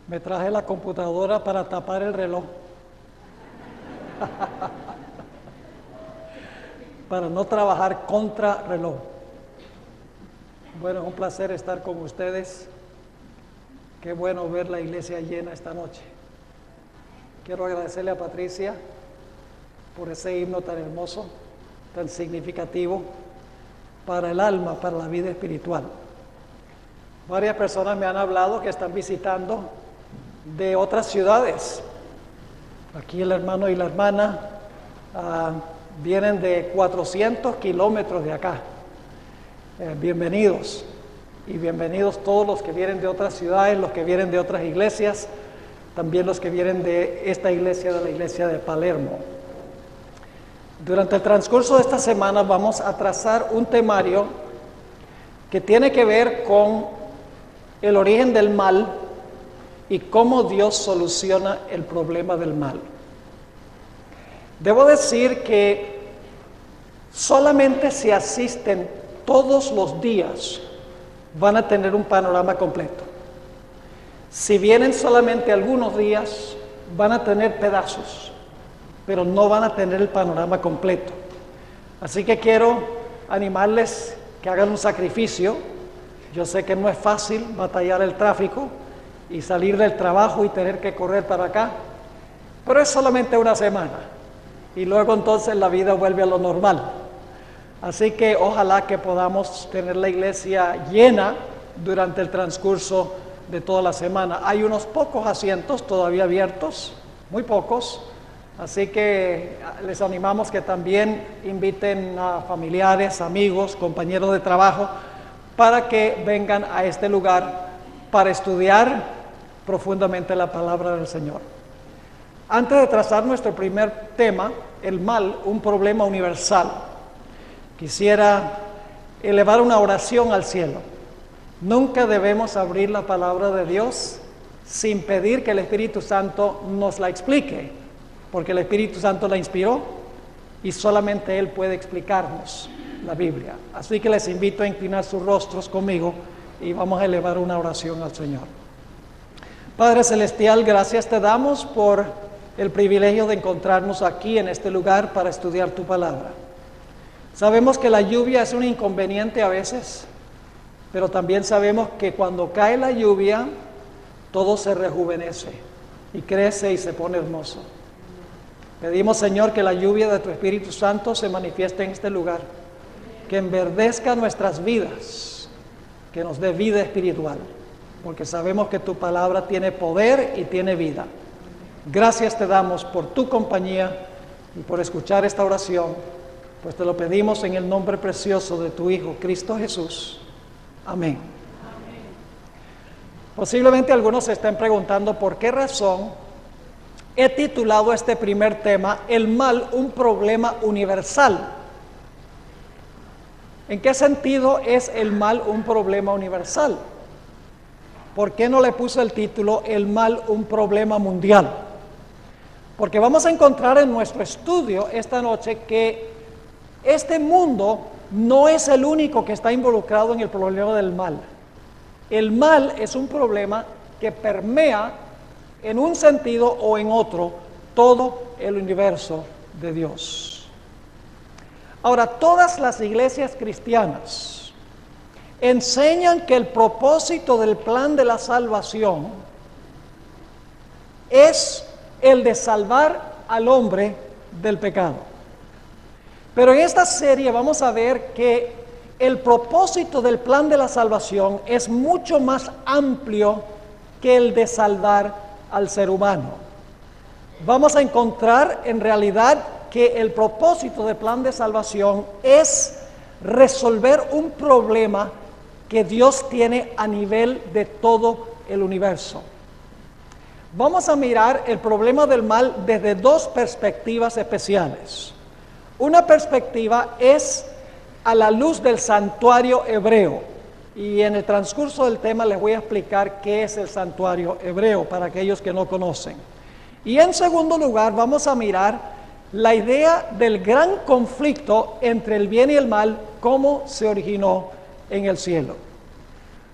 Me traje la computadora para tapar el reloj. Para no trabajar contra reloj. Bueno, es un placer estar con ustedes. Qué bueno ver la iglesia llena esta noche. Quiero agradecerle a Patricia por ese himno tan hermoso, tan significativo para el alma, para la vida espiritual. Varias personas me han hablado que están visitando de otras ciudades. Aquí el hermano y la hermana vienen de 400 kilómetros de acá. Bienvenidos. Y bienvenidos todos los que vienen de otras ciudades, los que vienen de otras iglesias, también los que vienen de esta iglesia, de la iglesia de Palermo. Durante el transcurso de esta semana vamos a trazar un temario que tiene que ver con el origen del mal y cómo Dios soluciona el problema del mal. Debo decir que solamente si asisten todos los días van a tener un panorama completo. Si vienen solamente algunos días, van a tener pedazos, pero no van a tener el panorama completo. Así que quiero animarles que hagan un sacrificio. Yo sé que no es fácil batallar el tráfico y salir del trabajo y tener que correr para acá, pero es solamente una semana y luego entonces la vida vuelve a lo normal. Así que ojalá que podamos tener la iglesia llena durante el transcurso de toda la semana. Hay unos pocos asientos todavía abiertos, muy pocos, así que les animamos que también inviten a familiares, amigos, compañeros de trabajo para que vengan a este lugar para estudiar profundamente la palabra del Señor. Antes de trazar nuestro primer tema, el mal, un problema universal, quisiera elevar una oración al cielo. Nunca debemos abrir la palabra de Dios sin pedir que el Espíritu Santo nos la explique, porque el Espíritu Santo la inspiró y solamente Él puede explicarnos la Biblia. Así que les invito a inclinar sus rostros conmigo y vamos a elevar una oración al Señor. Padre Celestial, gracias te damos por el privilegio de encontrarnos aquí en este lugar para estudiar tu palabra. Sabemos que la lluvia es un inconveniente a veces, pero también sabemos que cuando cae la lluvia, todo se rejuvenece y crece y se pone hermoso. Pedimos, Señor, que la lluvia de tu Espíritu Santo se manifieste en este lugar, que enverdezca nuestras vidas, que nos dé vida espiritual, porque sabemos que tu palabra tiene poder y tiene vida. Gracias te damos por tu compañía y por escuchar esta oración, pues te lo pedimos en el nombre precioso de tu Hijo, Cristo Jesús. Amén. Amén. Posiblemente algunos se estén preguntando por qué razón he titulado este primer tema, el mal, un problema universal. ¿En qué sentido es el mal un problema universal? ¿Por qué no le puse el título, el mal, un problema mundial? Porque vamos a encontrar en nuestro estudio esta noche que este mundo no es el único que está involucrado en el problema del mal. El mal es un problema que permea en un sentido o en otro todo el universo de Dios. Ahora, todas las iglesias cristianas enseñan que el propósito del plan de la salvación es el de salvar al hombre del pecado. Pero en esta serie vamos a ver que el propósito del plan de la salvación es mucho más amplio que el de salvar al ser humano. Vamos a encontrar en realidad que el propósito del plan de salvación es resolver un problema que Dios tiene a nivel de todo el universo. Vamos a mirar el problema del mal desde dos perspectivas especiales. Una perspectiva es a la luz del santuario hebreo, y en el transcurso del tema les voy a explicar qué es el santuario hebreo para aquellos que no conocen. Y en segundo lugar vamos a mirar la idea del gran conflicto entre el bien y el mal, cómo se originó en el cielo.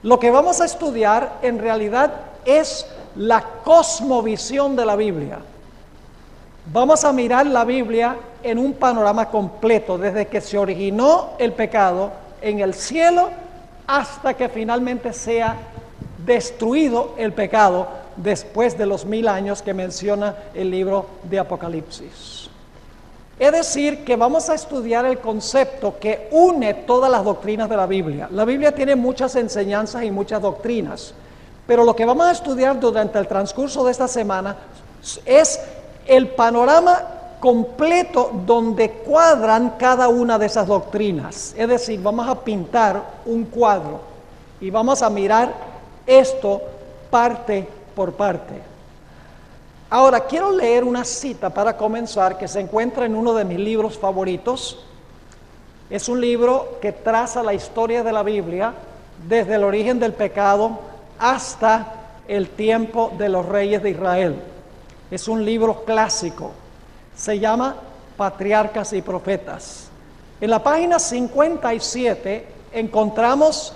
Lo que vamos a estudiar en realidad es la cosmovisión de la Biblia. Vamos a mirar la Biblia en un panorama completo, desde que se originó el pecado en el cielo hasta que finalmente sea destruido el pecado después de los 1000 años que menciona el libro de Apocalipsis. Es decir, que vamos a estudiar el concepto que une todas las doctrinas de la Biblia. La Biblia tiene muchas enseñanzas y muchas doctrinas, pero lo que vamos a estudiar durante el transcurso de esta semana es el panorama completo donde cuadran cada una de esas doctrinas. Es decir, vamos a pintar un cuadro y vamos a mirar esto parte por parte. Ahora, quiero leer una cita para comenzar que se encuentra en uno de mis libros favoritos. Es un libro que traza la historia de la Biblia desde el origen del pecado hasta el tiempo de los reyes de Israel. Es un libro clásico. Se llama Patriarcas y Profetas. En la página 57 encontramos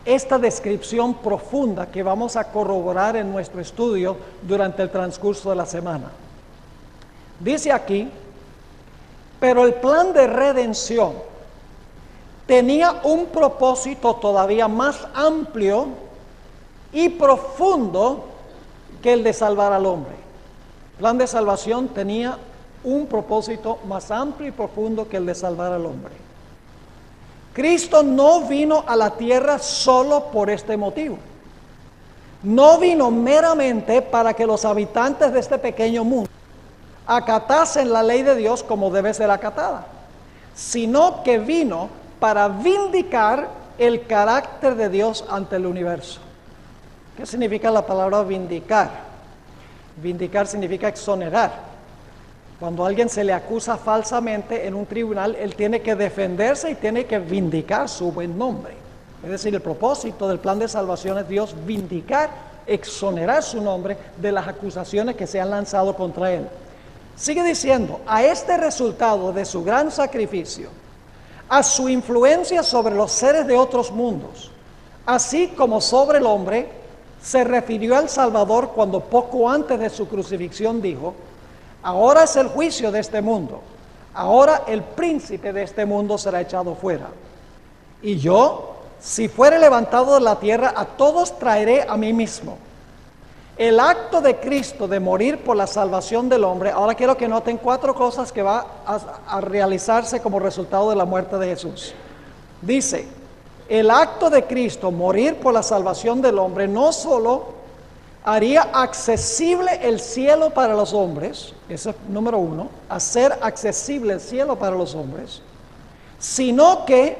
esta descripción profunda que vamos a corroborar en nuestro estudio durante el transcurso de la semana. Dice aquí: pero el plan de redención tenía un propósito todavía más amplio y profundo que el de salvar al hombre. El plan de salvación tenía un propósito más amplio y profundo que el de salvar al hombre. Cristo no vino a la tierra solo por este motivo. No vino meramente para que los habitantes de este pequeño mundo acatasen la ley de Dios como debe ser acatada, sino que vino para vindicar el carácter de Dios ante el universo. ¿Qué significa la palabra vindicar? Vindicar significa exonerar. Cuando a alguien se le acusa falsamente en un tribunal, él tiene que defenderse y tiene que vindicar su buen nombre. Es decir, el propósito del plan de salvación es Dios vindicar, exonerar su nombre de las acusaciones que se han lanzado contra él. Sigue diciendo: a este resultado de su gran sacrificio, a su influencia sobre los seres de otros mundos, así como sobre el hombre, se refirió al Salvador cuando poco antes de su crucifixión dijo: ahora es el juicio de este mundo, ahora el príncipe de este mundo será echado fuera. Y yo, si fuere levantado de la tierra, a todos traeré a mí mismo. El acto de Cristo de morir por la salvación del hombre. Ahora quiero que noten 4 cosas que va a realizarse como resultado de la muerte de Jesús. Dice: el acto de Cristo morir por la salvación del hombre no solo haría accesible el cielo para los hombres, ese es número 1, hacer accesible el cielo para los hombres, sino que,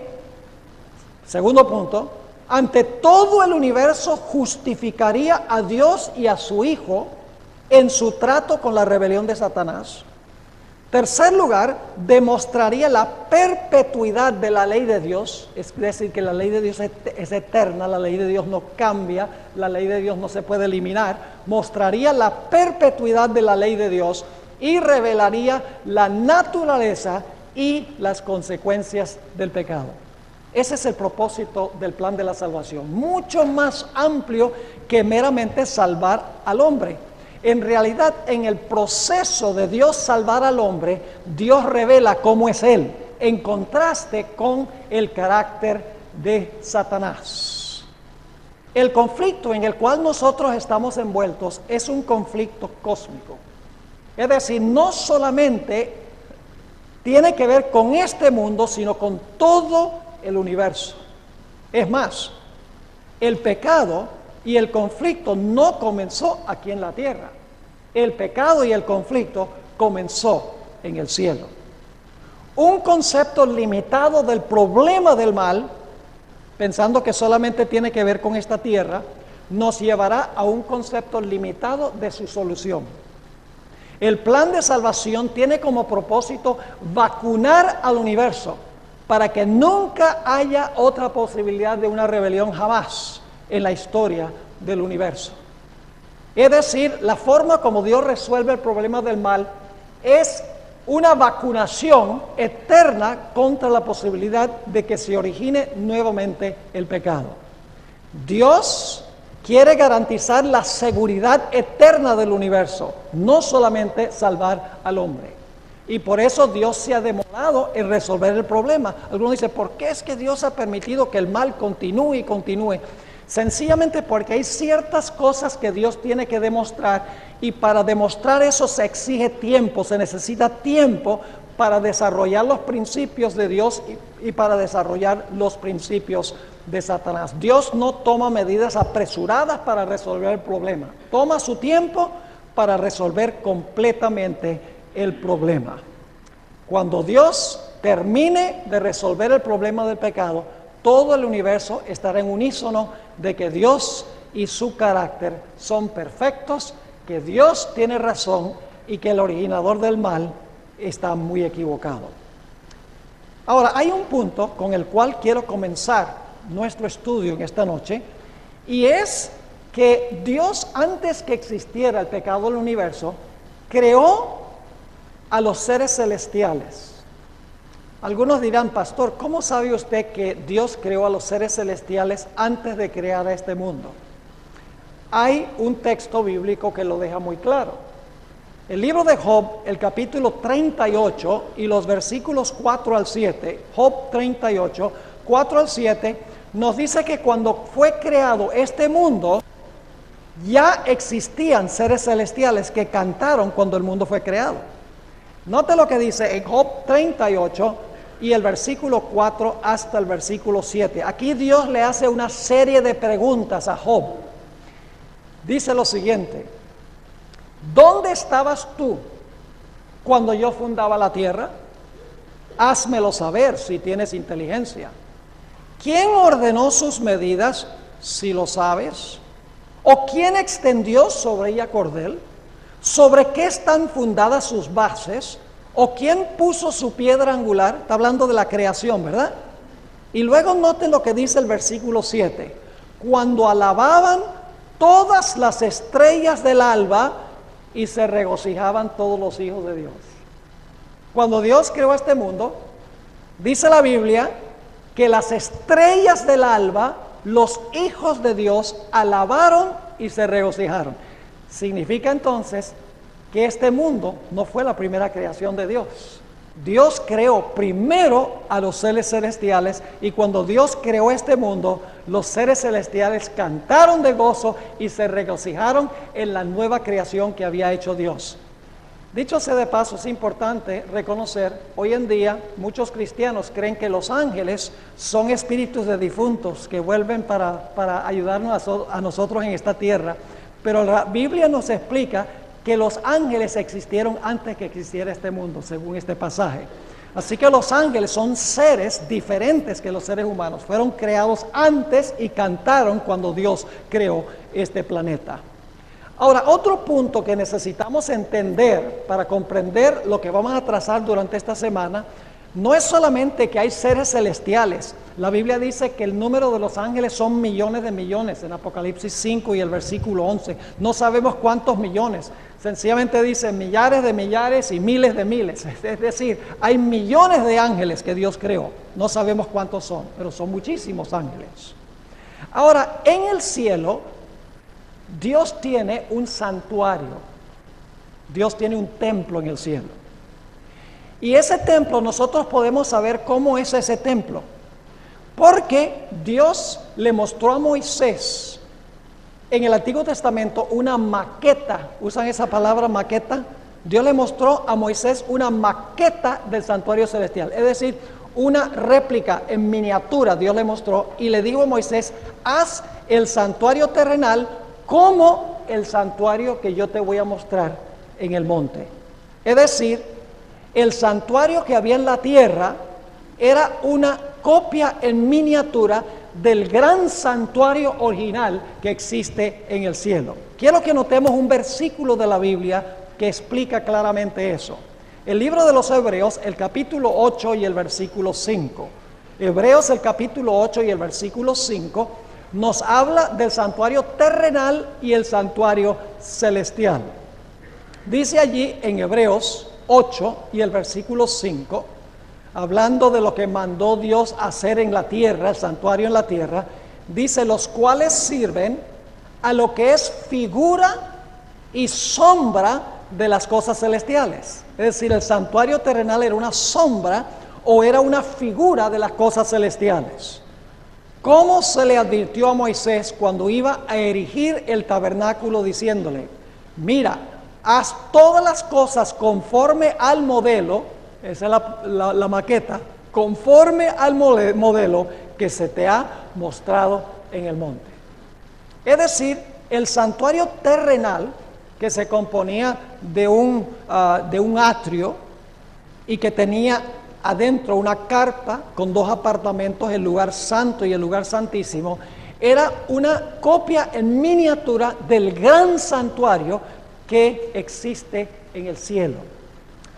segundo punto, ante todo el universo justificaría a Dios y a su Hijo en su trato con la rebelión de Satanás. Tercer lugar, demostraría la perpetuidad de la ley de Dios, es decir, que la ley de Dios es eterna, la ley de Dios no cambia, la ley de Dios no se puede eliminar. Mostraría la perpetuidad de la ley de Dios y revelaría la naturaleza y las consecuencias del pecado. Ese es el propósito del plan de la salvación, mucho más amplio que meramente salvar al hombre. En realidad, en el proceso de Dios salvar al hombre, Dios revela cómo es Él, en contraste con el carácter de Satanás. El conflicto en el cual nosotros estamos envueltos es un conflicto cósmico. Es decir, no solamente tiene que ver con este mundo, sino con todo el universo. Es más, el pecado y el conflicto no comenzó aquí en la tierra. El pecado y el conflicto comenzó en el cielo. Un concepto limitado del problema del mal, pensando que solamente tiene que ver con esta tierra, nos llevará a un concepto limitado de su solución. El plan de salvación tiene como propósito vacunar al universo para que nunca haya otra posibilidad de una rebelión jamás en la historia del universo. Es decir, la forma como Dios resuelve el problema del mal es una vacunación eterna contra la posibilidad de que se origine nuevamente el pecado. Dios quiere garantizar la seguridad eterna del universo, no solamente salvar al hombre. Y por eso Dios se ha demorado en resolver el problema. Algunos dicen, ¿por qué es que Dios ha permitido que el mal continúe y continúe? Sencillamente porque hay ciertas cosas que Dios tiene que demostrar, y para demostrar eso se exige tiempo, se necesita tiempo para desarrollar los principios de Dios y para desarrollar los principios de Satanás. Dios no toma medidas apresuradas para resolver el problema, toma su tiempo para resolver completamente el problema. Cuando Dios termine de resolver el problema del pecado, todo el universo estará en unísono de que Dios y su carácter son perfectos, que Dios tiene razón y que el originador del mal está muy equivocado. Ahora, hay un punto con el cual quiero comenzar nuestro estudio en esta noche, y es que Dios, antes que existiera el pecado del universo, creó a los seres celestiales. Algunos dirán, pastor, ¿cómo sabe usted que Dios creó a los seres celestiales antes de crear a este mundo? Hay un texto bíblico que lo deja muy claro. El libro de Job, el capítulo 38 y los versículos 4 al 7, Job 38, 4 al 7, nos dice que cuando fue creado este mundo, ya existían seres celestiales que cantaron cuando el mundo fue creado. Note lo que dice en Job 38 y el versículo 4 hasta el versículo 7. Aquí Dios le hace una serie de preguntas a Job. Dice lo siguiente: ¿dónde estabas tú cuando yo fundaba la tierra? Házmelo saber si tienes inteligencia. ¿Quién ordenó sus medidas, si lo sabes? ¿O quién extendió sobre ella cordel? ¿Sobre qué están fundadas sus bases? ¿O quién puso su piedra angular? Está hablando de la creación, ¿verdad? Y luego noten lo que dice el versículo 7. Cuando alababan todas las estrellas del alba y se regocijaban todos los hijos de Dios. Cuando Dios creó este mundo, dice la Biblia que las estrellas del alba, los hijos de Dios, alabaron y se regocijaron. Significa entonces que este mundo no fue la primera creación de Dios. Dios creó primero a los seres celestiales, y cuando Dios creó este mundo, los seres celestiales cantaron de gozo y se regocijaron en la nueva creación que había hecho Dios. Dicho sea de paso, es importante reconocer, hoy en día muchos cristianos creen que los ángeles son espíritus de difuntos que vuelven para ayudarnos a nosotros en esta tierra, pero la Biblia nos explica que los ángeles existieron antes que existiera este mundo, según este pasaje. Así que los ángeles son seres diferentes que los seres humanos. Fueron creados antes y cantaron cuando Dios creó este planeta. Ahora, otro punto que necesitamos entender para comprender lo que vamos a trazar durante esta semana, no es solamente que hay seres celestiales. La Biblia dice que el número de los ángeles son millones de millones en Apocalipsis 5 y el versículo 11. No sabemos cuántos millones. Sencillamente dice millares de millares y miles de miles. Es decir, hay millones de ángeles que Dios creó. No sabemos cuántos son, pero son muchísimos ángeles. Ahora, en el cielo, Dios tiene un santuario. Dios tiene un templo en el cielo. Y ese templo nosotros podemos saber cómo es ese templo, porque Dios le mostró a Moisés en el Antiguo Testamento una maqueta. ¿Usan esa palabra maqueta? Dios le mostró a Moisés una maqueta del santuario celestial, es decir, una réplica en miniatura. Dios le mostró y le dijo a Moisés: haz el santuario terrenal como el santuario que yo te voy a mostrar en el monte. Es decir, el santuario que había en la tierra era una copia en miniatura del gran santuario original que existe en el cielo. Quiero que notemos un versículo de la Biblia que explica claramente eso. El libro de los Hebreos, el capítulo 8 y el versículo 5. Hebreos, el capítulo 8 y el versículo 5, nos habla del santuario terrenal y el santuario celestial. Dice allí en Hebreos 8 y el versículo 5, hablando de lo que mandó Dios hacer en la tierra, el santuario en la tierra, dice: los cuales sirven a lo que es figura y sombra de las cosas celestiales. Es decir, el santuario terrenal era una sombra o era una figura de las cosas celestiales. ¿Cómo se le advirtió a Moisés cuando iba a erigir el tabernáculo diciéndole, mira, haz todas las cosas conforme al modelo, esa es la maqueta, conforme al modelo que se te ha mostrado en el monte? Es decir, el santuario terrenal, que se componía de un atrio y que tenía adentro una carpa con 2 apartamentos, el lugar santo y el lugar santísimo, era una copia en miniatura del gran santuario que existe en el cielo.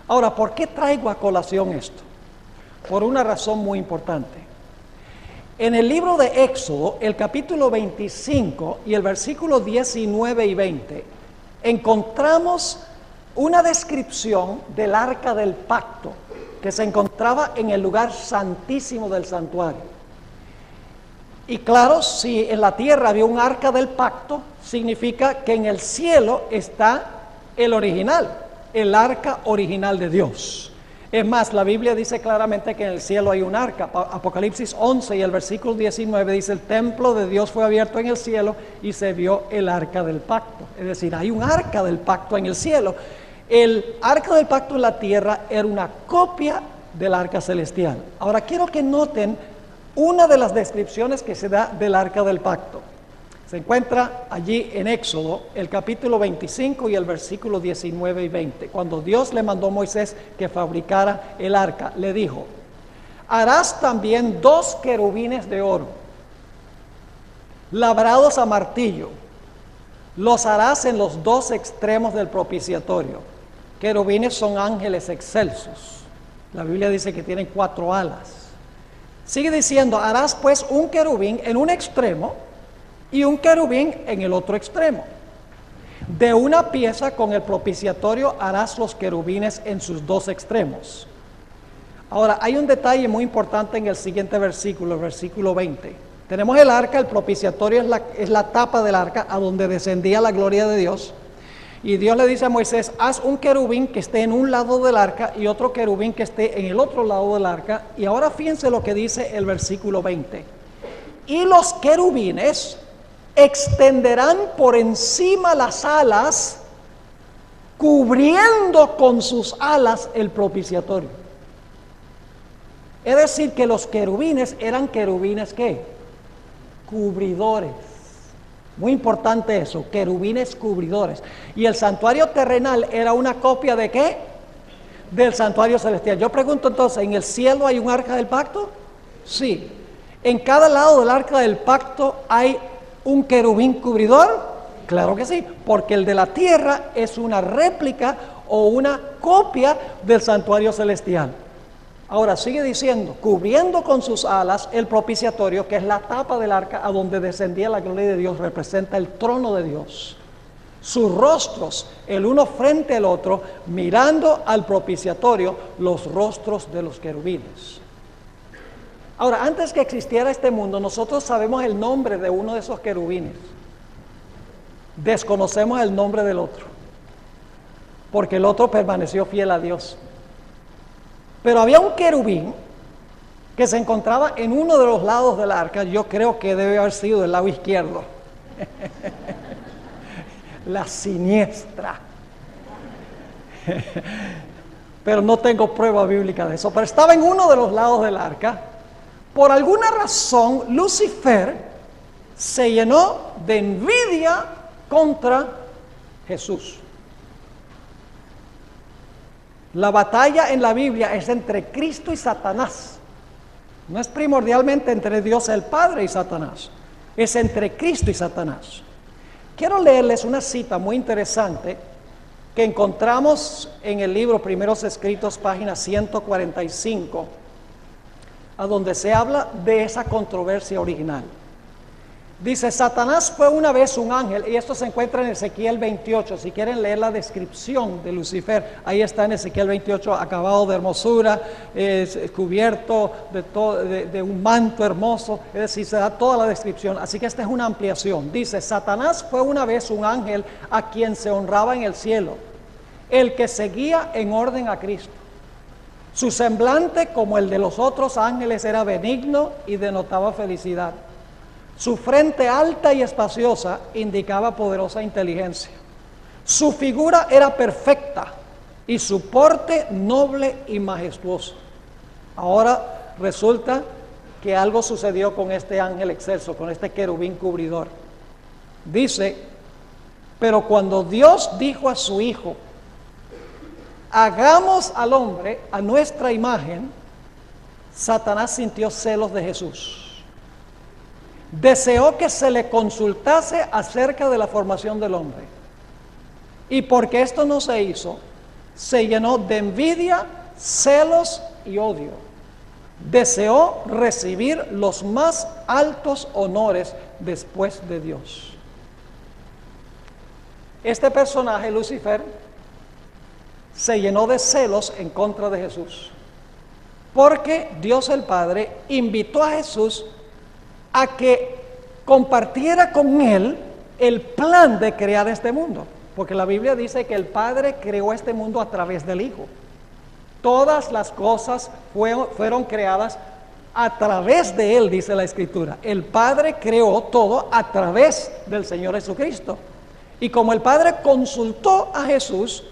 Ahora, ¿por qué traigo a colación esto? Por una razón muy importante. En el libro de Éxodo, el capítulo 25 y el versículo 19 y 20, encontramos una descripción del arca del pacto que se encontraba en el lugar santísimo del santuario. Y claro, si en la tierra había un arca del pacto, significa que en el cielo está el original, el arca original de Dios. Es más, la Biblia dice claramente que en el cielo hay un arca. Apocalipsis 11 y el versículo 19 dice, el templo de Dios fue abierto en el cielo y se vio el arca del pacto. Es decir, hay un arca del pacto en el cielo. El arca del pacto en la tierra era una copia del arca celestial. Ahora quiero que noten una de las descripciones que se da del arca del pacto. Se encuentra allí en Éxodo, el capítulo 25 y el versículo 19 y 20. Cuando Dios le mandó a Moisés que fabricara el arca, le dijo, harás también 2 querubines de oro, labrados a martillo. Los harás en los 2 extremos del propiciatorio. Querubines son ángeles excelsos. La Biblia dice que tienen 4 alas. Sigue diciendo, harás pues un querubín en un extremo y un querubín en el otro extremo. De una pieza con el propiciatorio harás los querubines en sus 2 extremos. Ahora, hay un detalle muy importante en el siguiente versículo, el versículo 20. Tenemos el arca, el propiciatorio es la tapa del arca a donde descendía la gloria de Dios. Y Dios le dice a Moisés, haz un querubín que esté en un lado del arca y otro querubín que esté en el otro lado del arca. Y ahora fíjense lo que dice el versículo 20. Y los querubines extenderán por encima las alas, cubriendo con sus alas el propiciatorio. Es decir, que los querubines eran querubines, ¿qué? Cubridores. Muy importante eso, querubines cubridores. Y el santuario terrenal era una copia ¿de qué? Del santuario celestial. Yo pregunto entonces, ¿en el cielo hay un arca del pacto? Sí. ¿En cada lado del arca del pacto hay un querubín cubridor? Claro que sí, porque el de la tierra es una réplica o una copia del santuario celestial. Ahora sigue diciendo, cubriendo con sus alas el propiciatorio, que es la tapa del arca a donde descendía la gloria de Dios, representa el trono de Dios. Sus rostros, el uno frente al otro, mirando al propiciatorio, los rostros de los querubines. Ahora, antes que existiera este mundo, nosotros sabemos el nombre de uno de esos querubines. Desconocemos el nombre del otro, porque el otro permaneció fiel a Dios. Pero había un querubín que se encontraba en uno de los lados del arca. Yo creo que debe haber sido del lado izquierdo. La siniestra. Pero no tengo prueba bíblica de eso. Pero estaba en uno de los lados del arca. Por alguna razón, Lucifer se llenó de envidia contra Jesús. La batalla en la Biblia es entre Cristo y Satanás. No es primordialmente entre Dios el Padre y Satanás. Es entre Cristo y Satanás. Quiero leerles una cita muy interesante que encontramos en el libro Primeros Escritos, página 145, a donde se habla de esa controversia original. Dice, Satanás fue una vez un ángel, y esto se encuentra en Ezequiel 28, si quieren leer la descripción de Lucifer, ahí está en Ezequiel 28, acabado de hermosura, cubierto de un manto hermoso, es decir, se da toda la descripción, así que esta es una ampliación. Dice, Satanás fue una vez un ángel a quien se honraba en el cielo, el que seguía en orden a Cristo. Su semblante, como el de los otros ángeles, era benigno y denotaba felicidad. Su frente alta y espaciosa indicaba poderosa inteligencia. Su figura era perfecta y su porte noble y majestuoso. Ahora resulta que algo sucedió con este ángel excelso, con este querubín cubridor. Dice, pero cuando Dios dijo a su Hijo, hagamos al hombre a nuestra imagen, Satanás sintió celos de Jesús. Deseó que se le consultase acerca de la formación del hombre. Y porque esto no se hizo, se llenó de envidia, celos y odio. Deseó recibir los más altos honores después de Dios. Este personaje, Lucifer, se llenó de celos en contra de Jesús, porque Dios el Padre invitó a Jesús a que compartiera con él el plan de crear este mundo, porque la Biblia dice que el Padre creó este mundo a través del Hijo. Todas las cosas fueron creadas a través de él, dice la Escritura. El Padre creó todo a través del Señor Jesucristo. Y como el Padre consultó a Jesús,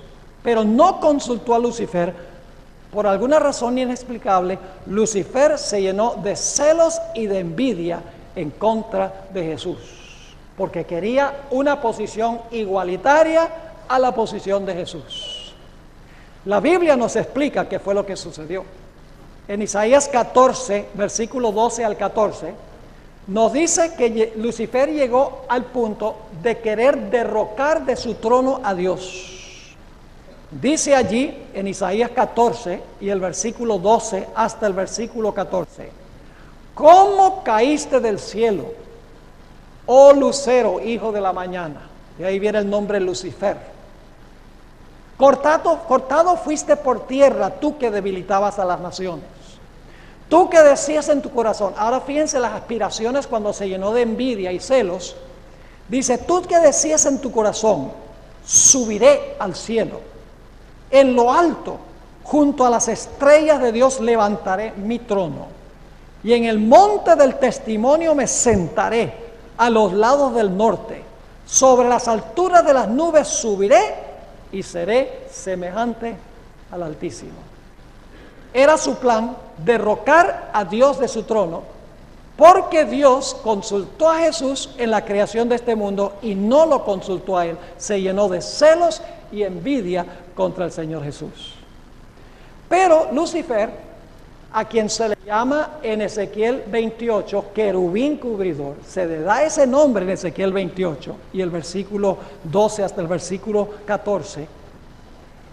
pero no consultó a Lucifer, por alguna razón inexplicable, Lucifer se llenó de celos y de envidia en contra de Jesús, porque quería una posición igualitaria a la posición de Jesús. La Biblia nos explica qué fue lo que sucedió. En Isaías 14, versículo 12 al 14, nos dice que Lucifer llegó al punto de querer derrocar de su trono a Dios. Dice allí en Isaías 14 y el versículo 12 hasta el versículo 14: ¿cómo caíste del cielo, oh lucero, hijo de la mañana? Y ahí viene el nombre Lucifer. Cortado fuiste por tierra, tú que debilitabas a las naciones. Tú que decías en tu corazón, ahora fíjense las aspiraciones cuando se llenó de envidia y celos. Dice, tú que decías en tu corazón, subiré al cielo. En lo alto, junto a las estrellas de Dios, levantaré mi trono. Y en el monte del testimonio me sentaré a los lados del norte. Sobre las alturas de las nubes subiré y seré semejante al Altísimo. Era su plan derrocar a Dios de su trono, porque Dios consultó a Jesús en la creación de este mundo y no lo consultó a él. Se llenó de celos y envidia contra el Señor Jesús. Pero Lucifer, a quien se le llama en Ezequiel 28 querubín cubridor, se le da ese nombre en Ezequiel 28 y el versículo 12 hasta el versículo 14,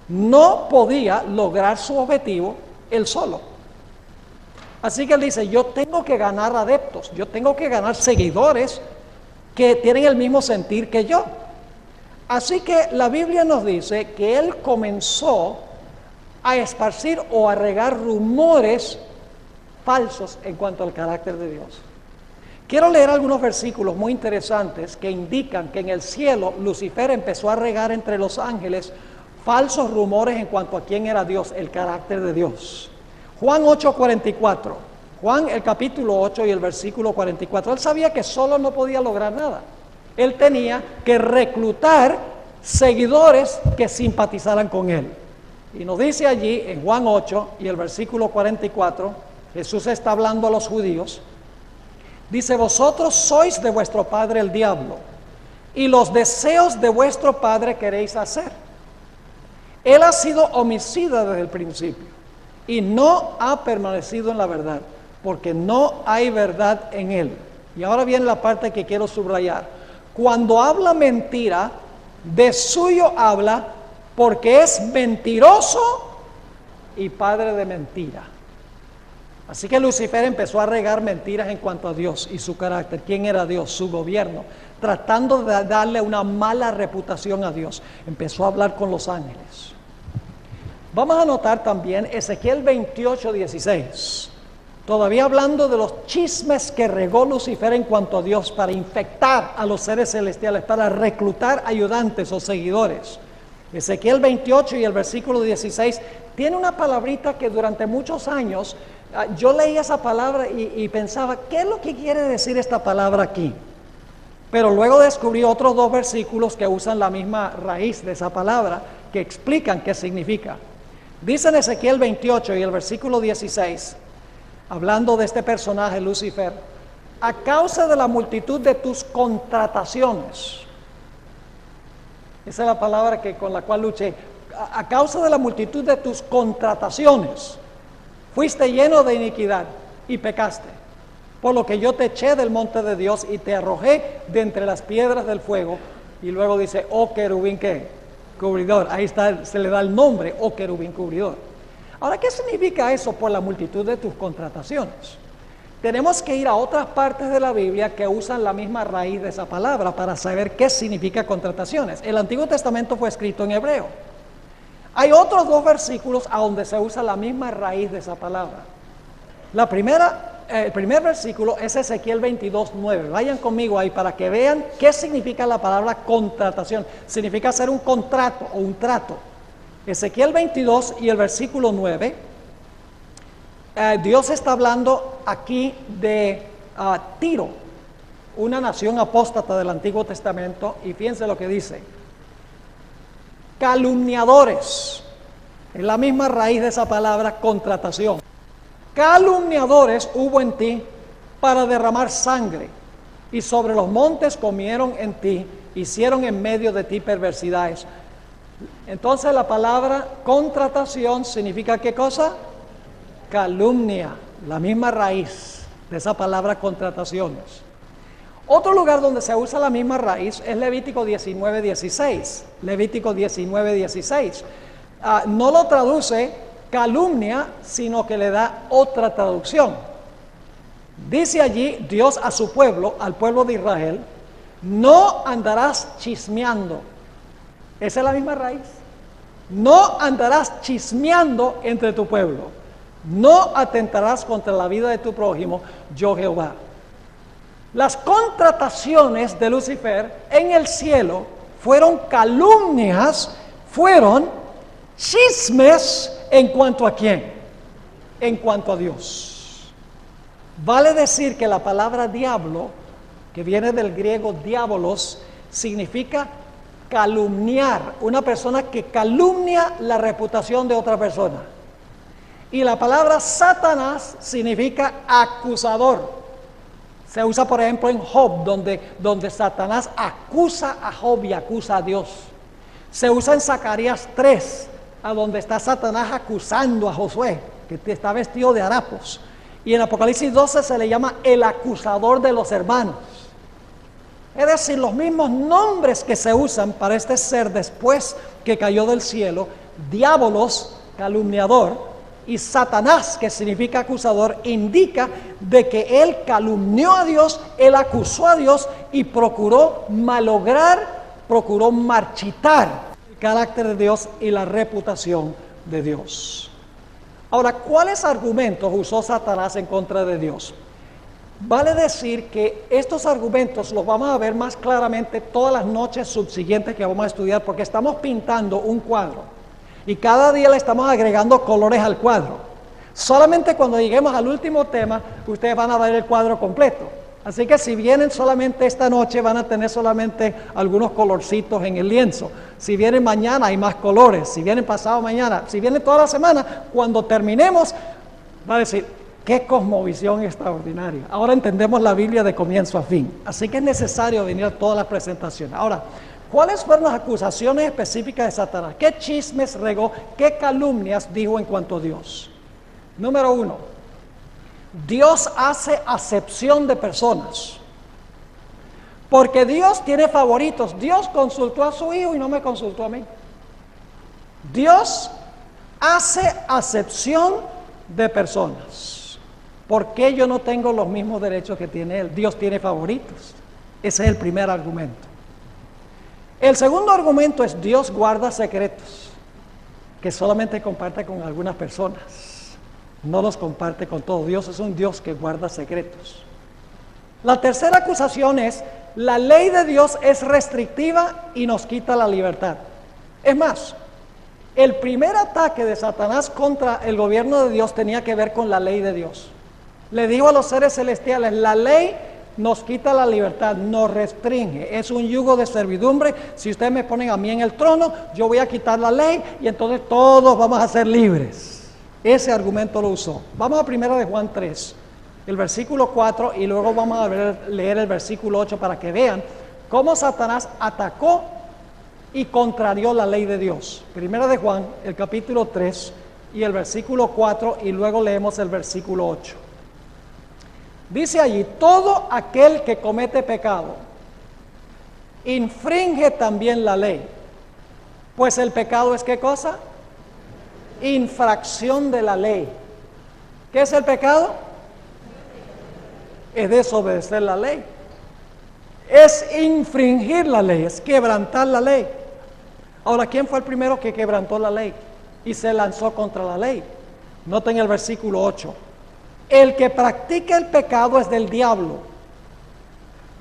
no podía lograr su objetivo él solo. Así que él dice, yo tengo que ganar adeptos, yo tengo que ganar seguidores que tienen el mismo sentir que yo. Así que la Biblia nos dice que él comenzó a esparcir o a regar rumores falsos en cuanto al carácter de Dios. Quiero leer algunos versículos muy interesantes que indican que en el cielo Lucifer empezó a regar entre los ángeles falsos rumores en cuanto a quién era Dios, el carácter de Dios. Juan 8:44, Juan el capítulo 8 y el versículo 44, él sabía que solo no podía lograr nada. Él tenía que reclutar seguidores que simpatizaran con él. Y nos dice allí en Juan 8 y el versículo 44, Jesús está hablando a los judíos, dice, vosotros sois de vuestro padre el diablo, y los deseos de vuestro padre queréis hacer. Él ha sido homicida desde el principio, y no ha permanecido en la verdad, porque no hay verdad en él. Y ahora viene la parte que quiero subrayar. Cuando habla mentira, de suyo habla, porque es mentiroso y padre de mentira. Así que Lucifer empezó a regar mentiras en cuanto a Dios y su carácter, quién era Dios, su gobierno, tratando de darle una mala reputación a Dios. Empezó a hablar con los ángeles. Vamos a notar también Ezequiel 28:16. Todavía hablando de los chismes que regó Lucifer en cuanto a Dios para infectar a los seres celestiales, para reclutar ayudantes o seguidores. Ezequiel 28 y el versículo 16 tiene una palabrita que durante muchos años yo leía esa palabra y pensaba, ¿qué es lo que quiere decir esta palabra aquí? Pero luego descubrí otros dos versículos que usan la misma raíz de esa palabra, que explican qué significa. Dice en Ezequiel 28 y el versículo 16, hablando de este personaje Lucifer, a causa de la multitud de tus contrataciones. Esa es la palabra con la cual luché. A causa de la multitud de tus contrataciones, fuiste lleno de iniquidad y pecaste. Por lo que yo te eché del monte de Dios y te arrojé de entre las piedras del fuego. Y luego dice, oh querubín, ¿qué? Cubridor. Ahí está, se le da el nombre, oh querubín cubridor. Ahora, ¿qué significa eso por la multitud de tus contrataciones? Tenemos que ir a otras partes de la Biblia que usan la misma raíz de esa palabra para saber qué significa contrataciones. El Antiguo Testamento fue escrito en hebreo. Hay otros dos versículos a donde se usa la misma raíz de esa palabra. El primer versículo es Ezequiel 22:9. Vayan conmigo ahí para que vean qué significa la palabra contratación. Significa hacer un contrato o un trato. Ezequiel 22 y el versículo 9. Dios está hablando aquí de Tiro, una nación apóstata del Antiguo Testamento, y fíjense lo que dice. Calumniadores, es la misma raíz de esa palabra contratación. Calumniadores hubo en ti para derramar sangre, y sobre los montes comieron en ti, hicieron en medio de ti perversidades. Entonces la palabra contratación significa ¿qué cosa? Calumnia, la misma raíz de esa palabra contrataciones. Otro lugar donde se usa la misma raíz es Levítico 19:16. Levítico 19:16. No lo traduce calumnia, sino que le da otra traducción. Dice allí Dios a su pueblo, al pueblo de Israel, no andarás chismeando. Esa es la misma raíz. No andarás chismeando entre tu pueblo. No atentarás contra la vida de tu prójimo, yo Jehová. Las contrataciones de Lucifer en el cielo fueron calumnias, fueron chismes en cuanto a quién, en cuanto a Dios. Vale decir que la palabra diablo, que viene del griego diabolos, significa calumniar, una persona que calumnia la reputación de otra persona. Y la palabra Satanás significa acusador. Se usa, por ejemplo, en Job, donde Satanás acusa a Job y acusa a Dios. Se usa en Zacarías 3, a donde está Satanás acusando a Josué, que está vestido de harapos. Y en Apocalipsis 12 se le llama el acusador de los hermanos. Es decir, los mismos nombres que se usan para este ser después que cayó del cielo, diabolos, calumniador, y Satanás, que significa acusador, indica de que él calumnió a Dios, él acusó a Dios y procuró malograr, procuró marchitar el carácter de Dios y la reputación de Dios. Ahora, ¿cuáles argumentos usó Satanás en contra de Dios? Vale decir que estos argumentos los vamos a ver más claramente todas las noches subsiguientes que vamos a estudiar, porque estamos pintando un cuadro. Y cada día le estamos agregando colores al cuadro. Solamente cuando lleguemos al último tema, ustedes van a ver el cuadro completo. Así que si vienen solamente esta noche, van a tener solamente algunos colorcitos en el lienzo. Si vienen mañana, hay más colores. Si vienen pasado mañana, si vienen toda la semana, cuando terminemos, va a decir, ¡qué cosmovisión extraordinaria! Ahora entendemos la Biblia de comienzo a fin. Así que es necesario venir a todas las presentaciones. Ahora, ¿cuáles fueron las acusaciones específicas de Satanás? ¿Qué chismes regó? ¿Qué calumnias dijo en cuanto a Dios? Número 1, Dios hace acepción de personas. Porque Dios tiene favoritos. Dios consultó a su hijo y no me consultó a mí. Dios hace acepción de personas. ¿Por qué yo no tengo los mismos derechos que tiene él? Dios tiene favoritos. Ese es el primer argumento. El segundo argumento es Dios guarda secretos que solamente comparte con algunas personas. No los comparte con todos. Dios es un Dios que guarda secretos. La tercera acusación es: la ley de Dios es restrictiva y nos quita la libertad. Es más, el primer ataque de Satanás contra el gobierno de Dios tenía que ver con la ley de Dios. Le dijo a los seres celestiales: la ley nos quita la libertad, nos restringe, es un yugo de servidumbre. Si ustedes me ponen a mí en el trono, yo voy a quitar la ley y entonces todos vamos a ser libres. Ese argumento lo usó. Vamos a 1 de Juan 3, el versículo 4, y luego vamos a leer el versículo 8 para que vean cómo Satanás atacó y contrarió la ley de Dios. 1 de Juan, el capítulo 3 y el versículo 4, y luego leemos el versículo 8. Dice allí: todo aquel que comete pecado infringe también la ley, pues el pecado es ¿qué cosa? Infracción de la ley. ¿Qué es el pecado? Es desobedecer la ley, es infringir la ley, es quebrantar la ley. Ahora, ¿quién fue el primero que quebrantó la ley y se lanzó contra la ley? Noten el versículo 8. El que practica el pecado es del diablo,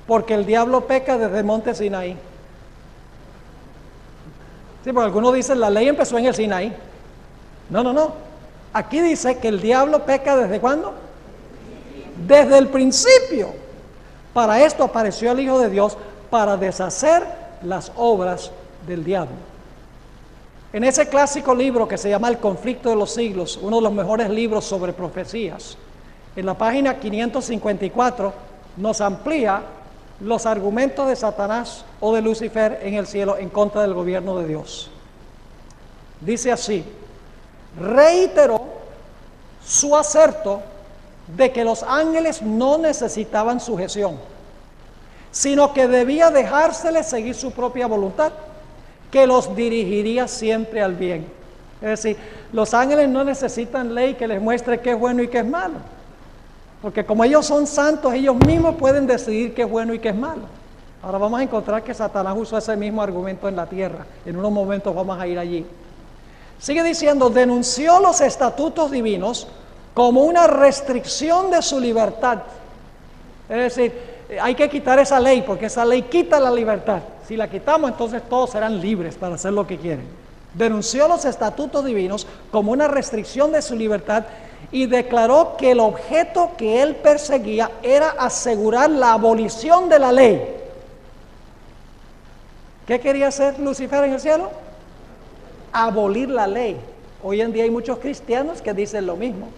porque el diablo peca desde el monte Sinaí. Sí, porque algunos dicen la ley empezó en el Sinaí. No. Aquí dice que el diablo peca ¿desde cuándo? Desde el principio. Para esto apareció el Hijo de Dios, para deshacer las obras del diablo. En ese clásico libro que se llama El conflicto de los siglos, uno de los mejores libros sobre profecías, en la página 554 nos amplía los argumentos de Satanás o de Lucifer en el cielo en contra del gobierno de Dios. Dice así: reiteró su aserto de que los ángeles no necesitaban sujeción, sino que debía dejárseles seguir su propia voluntad, que los dirigiría siempre al bien. Es decir, los ángeles no necesitan ley que les muestre qué es bueno y qué es malo, porque como ellos son santos, ellos mismos pueden decidir qué es bueno y qué es malo. Ahora vamos a encontrar que Satanás usó ese mismo argumento en la tierra. En unos momentos vamos a ir allí. Sigue diciendo: denunció los estatutos divinos como una restricción de su libertad. Es decir, hay que quitar esa ley, porque esa ley quita la libertad. Si la quitamos, entonces todos serán libres para hacer lo que quieren. Denunció los estatutos divinos como una restricción de su libertad y declaró que el objeto que él perseguía era asegurar la abolición de la ley. ¿Qué quería hacer Lucifer en el cielo? Abolir la ley. Hoy en día hay muchos cristianos que dicen lo mismo.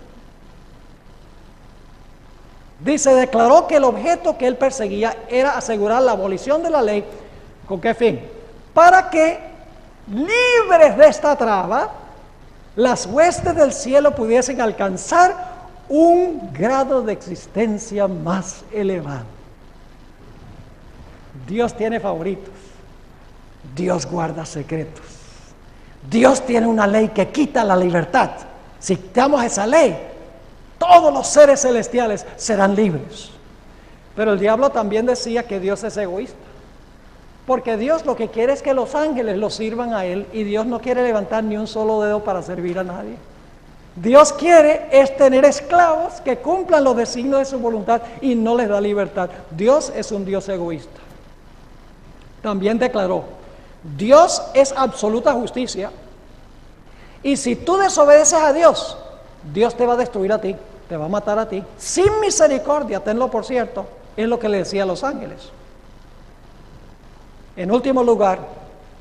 Dice, declaró que el objeto que él perseguía era asegurar la abolición de la ley. ¿Con qué fin? Para que, libres de esta traba, las huestes del cielo pudiesen alcanzar un grado de existencia más elevado. Dios tiene favoritos. Dios guarda secretos. Dios tiene una ley que quita la libertad. Si quitamos esa ley, todos los seres celestiales serán libres. Pero el diablo también decía que Dios es egoísta, porque Dios lo que quiere es que los ángeles lo sirvan a Él, y Dios no quiere levantar ni un solo dedo para servir a nadie. Dios quiere es tener esclavos que cumplan los designios de su voluntad y no les da libertad. Dios es un Dios egoísta. También declaró: Dios es absoluta justicia, y si tú desobedeces a Dios, Dios te va a destruir a ti, te va a matar a ti, sin misericordia, tenlo por cierto. Es lo que le decía a los ángeles. En último lugar,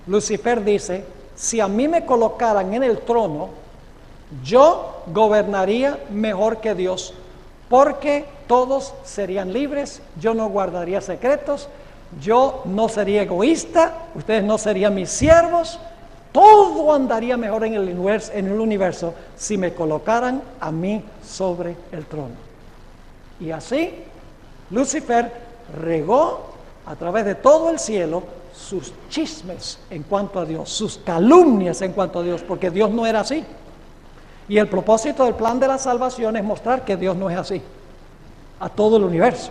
Lucifer dice: si a mí me colocaran en el trono, yo gobernaría mejor que Dios, porque todos serían libres, yo no guardaría secretos, yo no sería egoísta, ustedes no serían mis siervos, todo andaría mejor en el universo si me colocaran a mí sobre el trono. Y así, Lucifer regó a través de todo el cielo sus chismes en cuanto a Dios, sus calumnias en cuanto a Dios, porque Dios no era así. Y el propósito del plan de la salvación es mostrar que Dios no es así a todo el universo.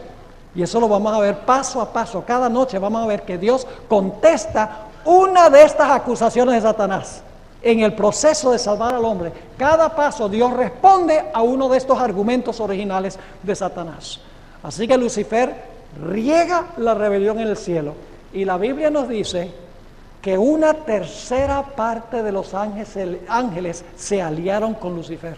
Y eso lo vamos a ver paso a paso. Cada noche vamos a ver que Dios contesta una de estas acusaciones de Satanás. En el proceso de salvar al hombre, cada paso Dios responde a uno de estos argumentos originales de Satanás. Así que Lucifer riega la rebelión en el cielo. Y la Biblia nos dice que una tercera parte de los ángeles se aliaron con Lucifer.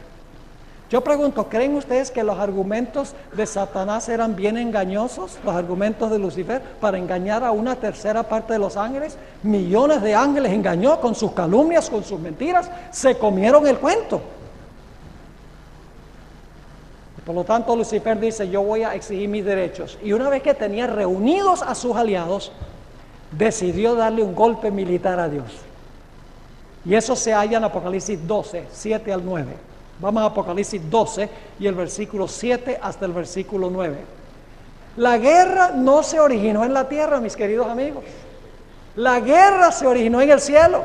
Yo pregunto, ¿creen ustedes que los argumentos de Satanás eran bien engañosos? Los argumentos de Lucifer para engañar a una tercera parte de los ángeles. Millones de ángeles engañó con sus calumnias, con sus mentiras. Se comieron el cuento. Por lo tanto, Lucifer dice, yo voy a exigir mis derechos. Y una vez que tenía reunidos a sus aliados, decidió darle un golpe militar a Dios. Y eso se halla en Apocalipsis 12, 7 al 9. Vamos a Apocalipsis 12 y el versículo 7 hasta el versículo 9. La guerra no se originó en la tierra, mis queridos amigos. La guerra se originó en el cielo,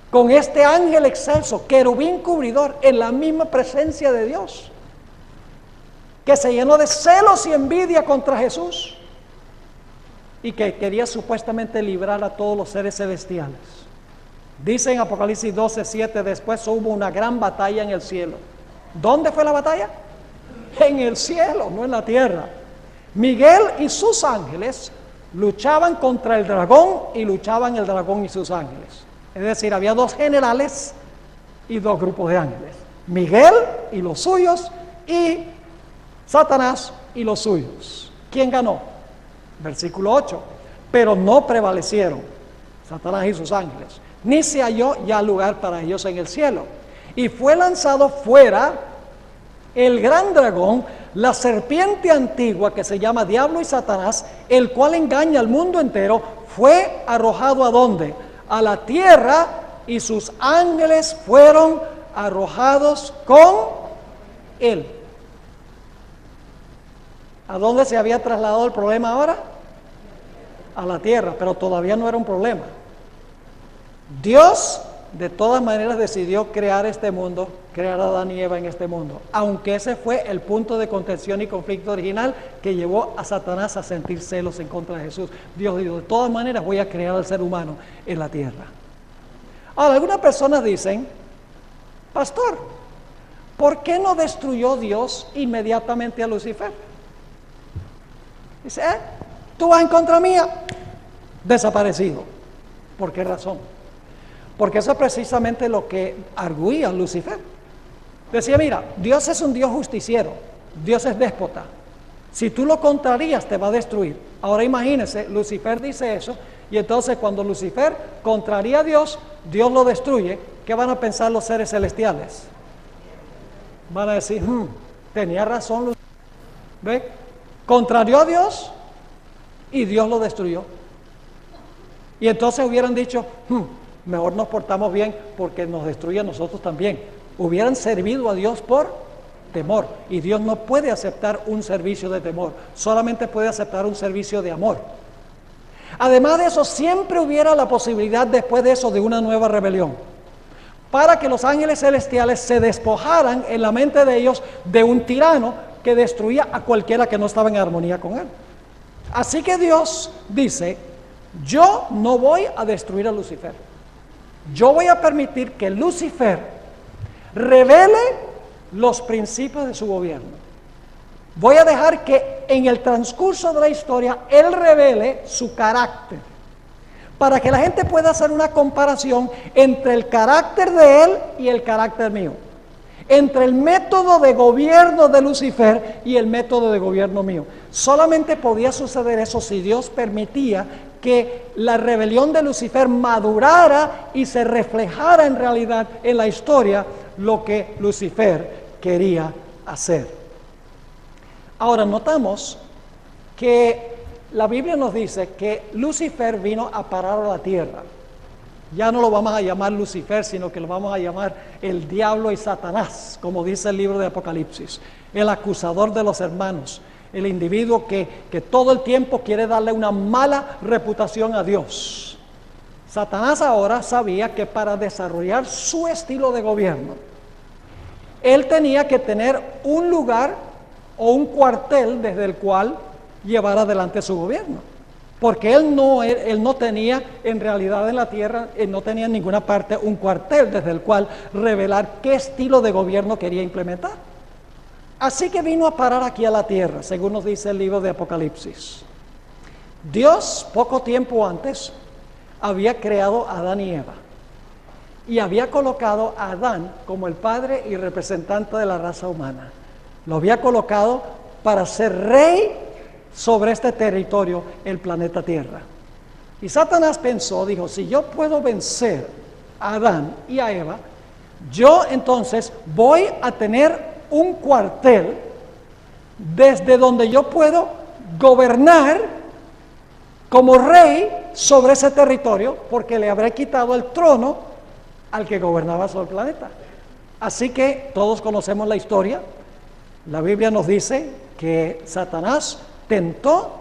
con este ángel excelso, querubín cubridor, en la misma presencia de Dios, que se llenó de celos y envidia contra Jesús y que quería supuestamente librar a todos los seres celestiales. Dice en Apocalipsis 12, 7, después hubo una gran batalla en el cielo. ¿Dónde fue la batalla? En el cielo, no en la tierra. Miguel y sus ángeles luchaban contra el dragón y luchaban el dragón y sus ángeles. Es decir, había dos generales y dos grupos de ángeles. Miguel y los suyos y Satanás y los suyos. ¿Quién ganó? Versículo 8. Pero no prevalecieron Satanás y sus ángeles, ni se halló ya lugar para ellos en el cielo. Y fue lanzado fuera el gran dragón, la serpiente antigua que se llama Diablo y Satanás, el cual engaña al mundo entero. Fue arrojado ¿a dónde? A la tierra, y sus ángeles fueron arrojados con él. ¿A dónde se había trasladado el problema ahora? A la tierra, pero todavía no era un problema. Dios de todas maneras decidió crear este mundo, crear a Adán y Eva en este mundo, aunque ese fue el punto de contención y conflicto original que llevó a Satanás a sentir celos en contra de Jesús. Dios dijo, de todas maneras voy a crear al ser humano en la tierra. Ahora, algunas personas dicen, pastor, ¿por qué no destruyó Dios inmediatamente a Lucifer? Dice, tú vas en contra mía, desaparecido. ¿Por qué razón? Porque eso es precisamente lo que arguía Lucifer. Decía, mira, Dios es un Dios justiciero, Dios es déspota. Si tú lo contrarías, te va a destruir. Ahora imagínense, Lucifer dice eso, y entonces cuando Lucifer contraría a Dios, Dios lo destruye. ¿Qué van a pensar los seres celestiales? Van a decir, tenía razón Lucifer. ¿Ve? Contrarió a Dios y Dios lo destruyó. Y entonces hubieran dicho, mejor nos portamos bien porque nos destruye a nosotros también. Hubieran servido a Dios por temor, y Dios no puede aceptar un servicio de temor, solamente puede aceptar un servicio de amor. Además de eso, siempre hubiera la posibilidad después de eso de una nueva rebelión, para que los ángeles celestiales se despojaran en la mente de ellos de un tirano que destruía a cualquiera que no estaba en armonía con él. Así que Dios dice, yo no voy a destruir a Lucifer. Yo voy a permitir que Lucifer revele los principios de su gobierno. Voy a dejar que en el transcurso de la historia él revele su carácter, para que la gente pueda hacer una comparación entre el carácter de él y el carácter mío, entre el método de gobierno de Lucifer y el método de gobierno mío. Solamente podía suceder eso si Dios permitía que la rebelión de Lucifer madurara y se reflejara en realidad en la historia lo que Lucifer quería hacer. Ahora notamos que la Biblia nos dice que Lucifer vino a parar a la tierra. Ya no lo vamos a llamar Lucifer, sino que lo vamos a llamar el diablo y Satanás, como dice el libro de Apocalipsis, el acusador de los hermanos, el individuo que todo el tiempo quiere darle una mala reputación a Dios. Satanás ahora sabía que para desarrollar su estilo de gobierno, él tenía que tener un lugar o un cuartel desde el cual llevar adelante su gobierno. Porque él no tenía en realidad en la tierra, él no tenía en ninguna parte un cuartel desde el cual revelar qué estilo de gobierno quería implementar. Así que vino a parar aquí a la tierra, según nos dice el libro de Apocalipsis. Dios, poco tiempo antes, había creado a Adán y Eva. Y había colocado a Adán como el padre y representante de la raza humana. Lo había colocado para ser rey sobre este territorio, el planeta Tierra. Y Satanás pensó, dijo, si yo puedo vencer a Adán y a Eva, yo entonces voy a tener un cuartel desde donde yo puedo gobernar como rey sobre ese territorio, porque le habré quitado el trono al que gobernaba sobre el planeta. Así que todos conocemos la historia. La Biblia nos dice que Satanás tentó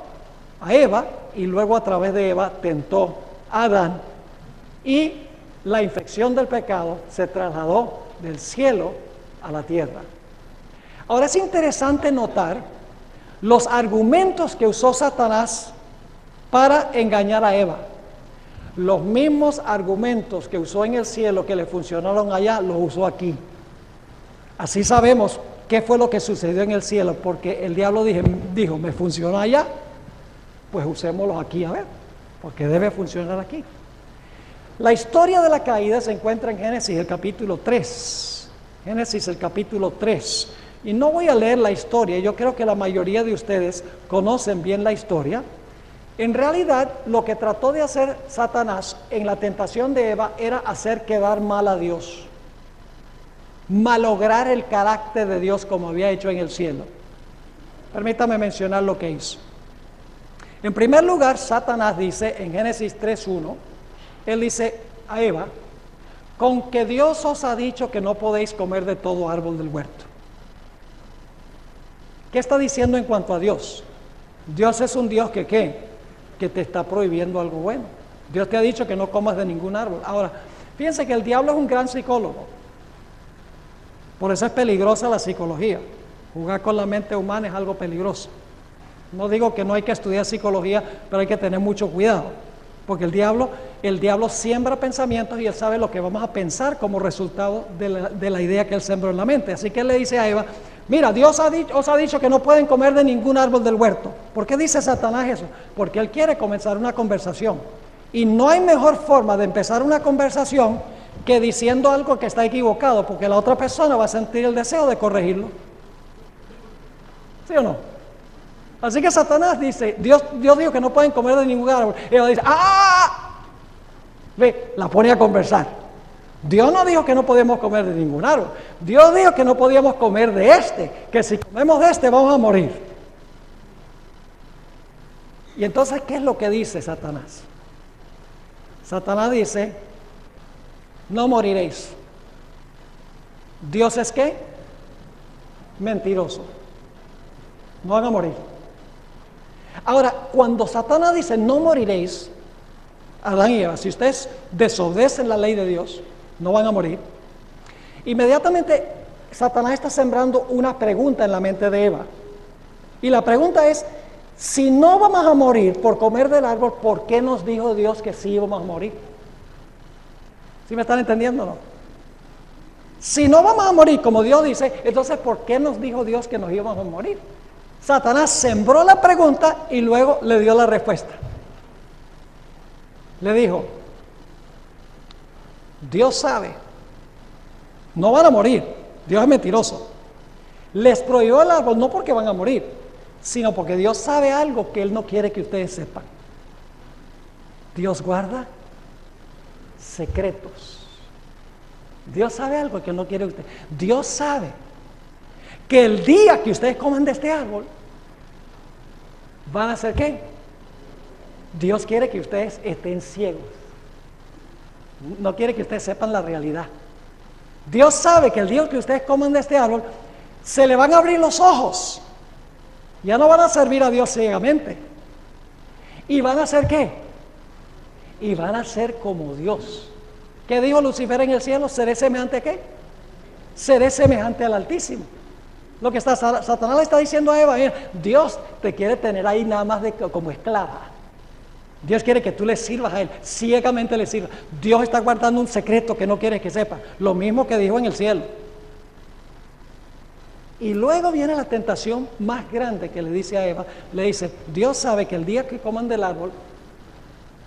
a Eva y luego a través de Eva tentó a Adán, y la infección del pecado se trasladó del cielo a la tierra. Ahora es interesante notar los argumentos que usó Satanás para engañar a Eva. Los mismos argumentos que usó en el cielo, que le funcionaron allá, los usó aquí. Así sabemos qué fue lo que sucedió en el cielo, porque el diablo dijo, me funcionó allá, pues usémoslos aquí a ver, porque debe funcionar aquí. La historia de la caída se encuentra en Génesis el capítulo 3. Génesis el capítulo 3. Y no voy a leer la historia, yo creo que la mayoría de ustedes conocen bien la historia. En realidad, lo que trató de hacer Satanás en la tentación de Eva era hacer quedar mal a Dios, malograr el carácter de Dios como había hecho en el cielo. Permítame mencionar lo que hizo. En primer lugar, Satanás dice en Génesis 3:1, él dice a Eva, con que Dios os ha dicho que no podéis comer de todo árbol del huerto. ¿Qué está diciendo en cuanto a Dios? Dios es un Dios que ¿qué? Que te está prohibiendo algo bueno. Dios te ha dicho que no comas de ningún árbol. Ahora, fíjense que el diablo es un gran psicólogo. Por eso es peligrosa la psicología. Jugar con la mente humana es algo peligroso. No digo que no hay que estudiar psicología, pero hay que tener mucho cuidado. Porque el diablo siembra pensamientos y él sabe lo que vamos a pensar como resultado de la idea que él sembró en la mente. Así que él le dice a Eva, mira, Dios os ha dicho que no pueden comer de ningún árbol del huerto. ¿Por qué dice Satanás eso? Porque él quiere comenzar una conversación. Y no hay mejor forma de empezar una conversación que diciendo algo que está equivocado, porque la otra persona va a sentir el deseo de corregirlo. ¿Sí o no? Así que Satanás dice, Dios dijo que no pueden comer de ningún árbol. Y ella dice, ¡ah! Ve, la pone a conversar. Dios no dijo que no podemos comer de ningún árbol. Dios dijo que no podíamos comer de este, que si comemos de este vamos a morir. Y entonces, ¿qué es lo que dice Satanás? Satanás dice, no moriréis. ¿Dios es qué? Mentiroso. No van a morir. Ahora, cuando Satanás dice, no moriréis, Adán y Eva, si ustedes desobedecen la ley de Dios, no van a morir. Inmediatamente, Satanás está sembrando una pregunta en la mente de Eva. Y la pregunta es, si no vamos a morir por comer del árbol, ¿por qué nos dijo Dios que sí íbamos a morir? ¿Sí me están entendiendo o no? Si no vamos a morir, como Dios dice, entonces ¿por qué nos dijo Dios que nos íbamos a morir? Satanás sembró la pregunta y luego le dio la respuesta. Le dijo, Dios sabe, no van a morir, Dios es mentiroso. Les prohibió el árbol no porque van a morir, sino porque Dios sabe algo que Él no quiere que ustedes sepan. Dios guarda secretos. Dios sabe algo que Él no quiere que ustedes. Dios sabe que el día que ustedes coman de este árbol, ¿van a hacer qué? Dios quiere que ustedes estén ciegos. No quiere que ustedes sepan la realidad. Dios sabe que el día que ustedes coman de este árbol, se le van a abrir los ojos. Ya no van a servir a Dios ciegamente. ¿Y van a hacer qué? Y van a ser como Dios. ¿Qué dijo Lucifer en el cielo? ¿Seré semejante a qué? seré semejante al Altísimo. Lo que Satanás le está diciendo a Eva, Dios te quiere tener ahí nada más como esclava. Dios quiere que tú le sirvas a Él, ciegamente le sirvas. Dios está guardando un secreto que no quiere que sepa. Lo mismo que dijo en el cielo. Y luego viene la tentación más grande que le dice a Eva. Le dice, Dios sabe que el día que coman del árbol,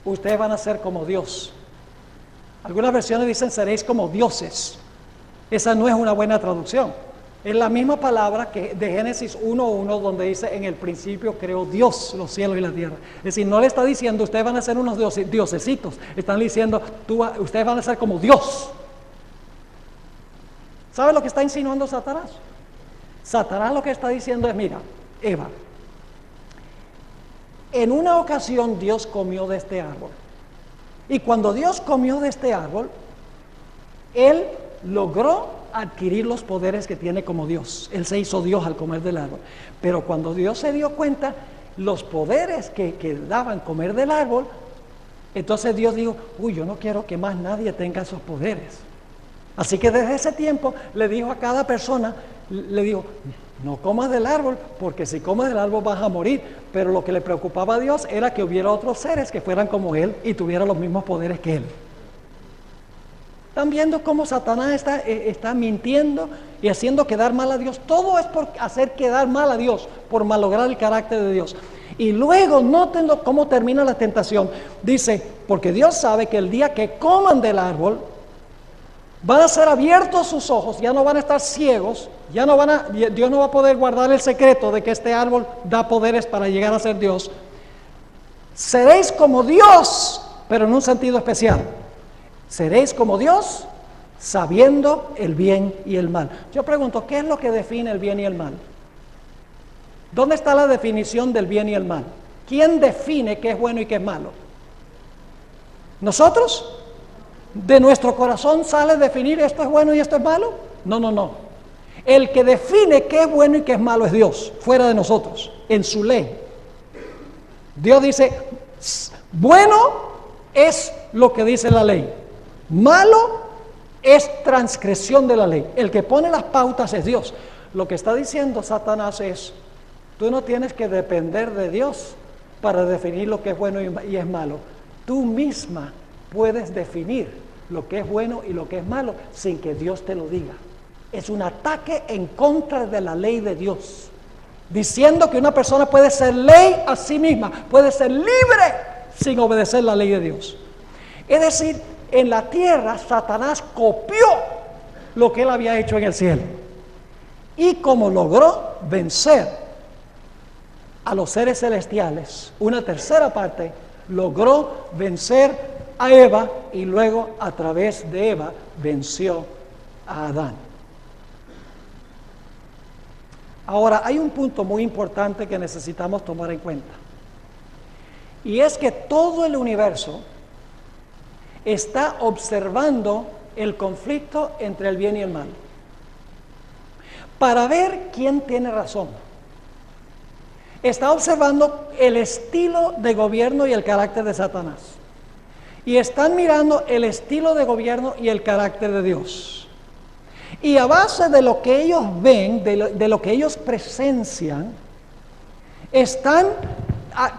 ustedes van a ser como Dios. Algunas versiones dicen, seréis como dioses. Esa no es una buena traducción. Es la misma palabra que de Génesis 1:1, donde dice, en el principio creó Dios los cielos y la tierra. Es decir, no le está diciendo, ustedes van a ser unos diosesitos. Están diciendo, ustedes van a ser como Dios. ¿Sabe lo que está insinuando Satanás? Satanás lo que está diciendo es, mira, Eva, en una ocasión Dios comió de este árbol. Y cuando Dios comió de este árbol, Él logró adquirir los poderes que tiene como Dios. Él se hizo Dios al comer del árbol. Pero cuando Dios se dio cuenta, los poderes que daban comer del árbol, entonces Dios dijo, yo no quiero que más nadie tenga esos poderes. Así que desde ese tiempo le dijo a cada persona, le dijo, no comas del árbol, porque si comes del árbol vas a morir. Pero lo que le preocupaba a Dios era que hubiera otros seres que fueran como Él y tuvieran los mismos poderes que Él. ¿Están viendo cómo Satanás está mintiendo y haciendo quedar mal a Dios? Todo es por hacer quedar mal a Dios, por malograr el carácter de Dios. Y luego noten cómo termina la tentación. Dice, porque Dios sabe que el día que coman del árbol, van a ser abiertos sus ojos, ya no van a estar ciegos, Dios no va a poder guardar el secreto de que este árbol da poderes para llegar a ser Dios. Seréis como Dios, pero en un sentido especial. Seréis como Dios, sabiendo el bien y el mal. Yo pregunto, ¿qué es lo que define el bien y el mal? ¿Dónde está la definición del bien y el mal? ¿Quién define qué es bueno y qué es malo? ¿Nosotros? ¿De nuestro corazón sale definir esto es bueno y esto es malo? No. El que define qué es bueno y qué es malo es Dios, fuera de nosotros, en su ley. Dios dice, bueno es lo que dice la ley. Malo es transgresión de la ley. El que pone las pautas es Dios. Lo que está diciendo Satanás es, tú no tienes que depender de Dios para definir lo que es bueno y es malo. Tú misma puedes definir lo que es bueno y lo que es malo sin que Dios te lo diga. Es un ataque en contra de la ley de Dios, diciendo que una persona puede ser ley a sí misma, puede ser libre sin obedecer la ley de Dios. Es decir, en la tierra Satanás copió lo que él había hecho en el cielo. Y como logró vencer a los seres celestiales, una tercera parte logró vencer a Eva y luego a través de Eva venció a Adán. Ahora, hay un punto muy importante que necesitamos tomar en cuenta. Y es que todo el universo está observando el conflicto entre el bien y el mal, para ver quién tiene razón. Está observando el estilo de gobierno y el carácter de Satanás. Y están mirando el estilo de gobierno y el carácter de Dios. Y a base de lo que ellos ven, de lo que ellos presencian, están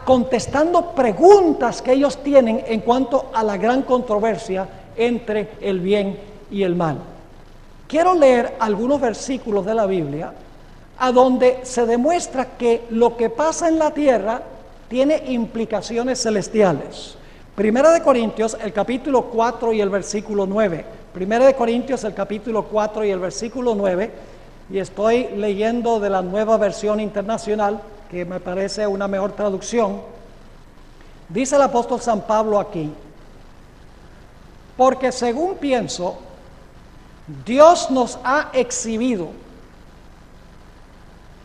contestando preguntas que ellos tienen en cuanto a la gran controversia entre el bien y el mal. Quiero leer algunos versículos de la Biblia a donde se demuestra que lo que pasa en la tierra tiene implicaciones celestiales. Primera de Corintios, el capítulo 4 y el versículo 9. Primera de Corintios, el capítulo 4 y el versículo 9. Y estoy leyendo de la Nueva Versión Internacional, que me parece una mejor traducción. Dice el apóstol San Pablo aquí: porque según pienso, Dios nos ha exhibido.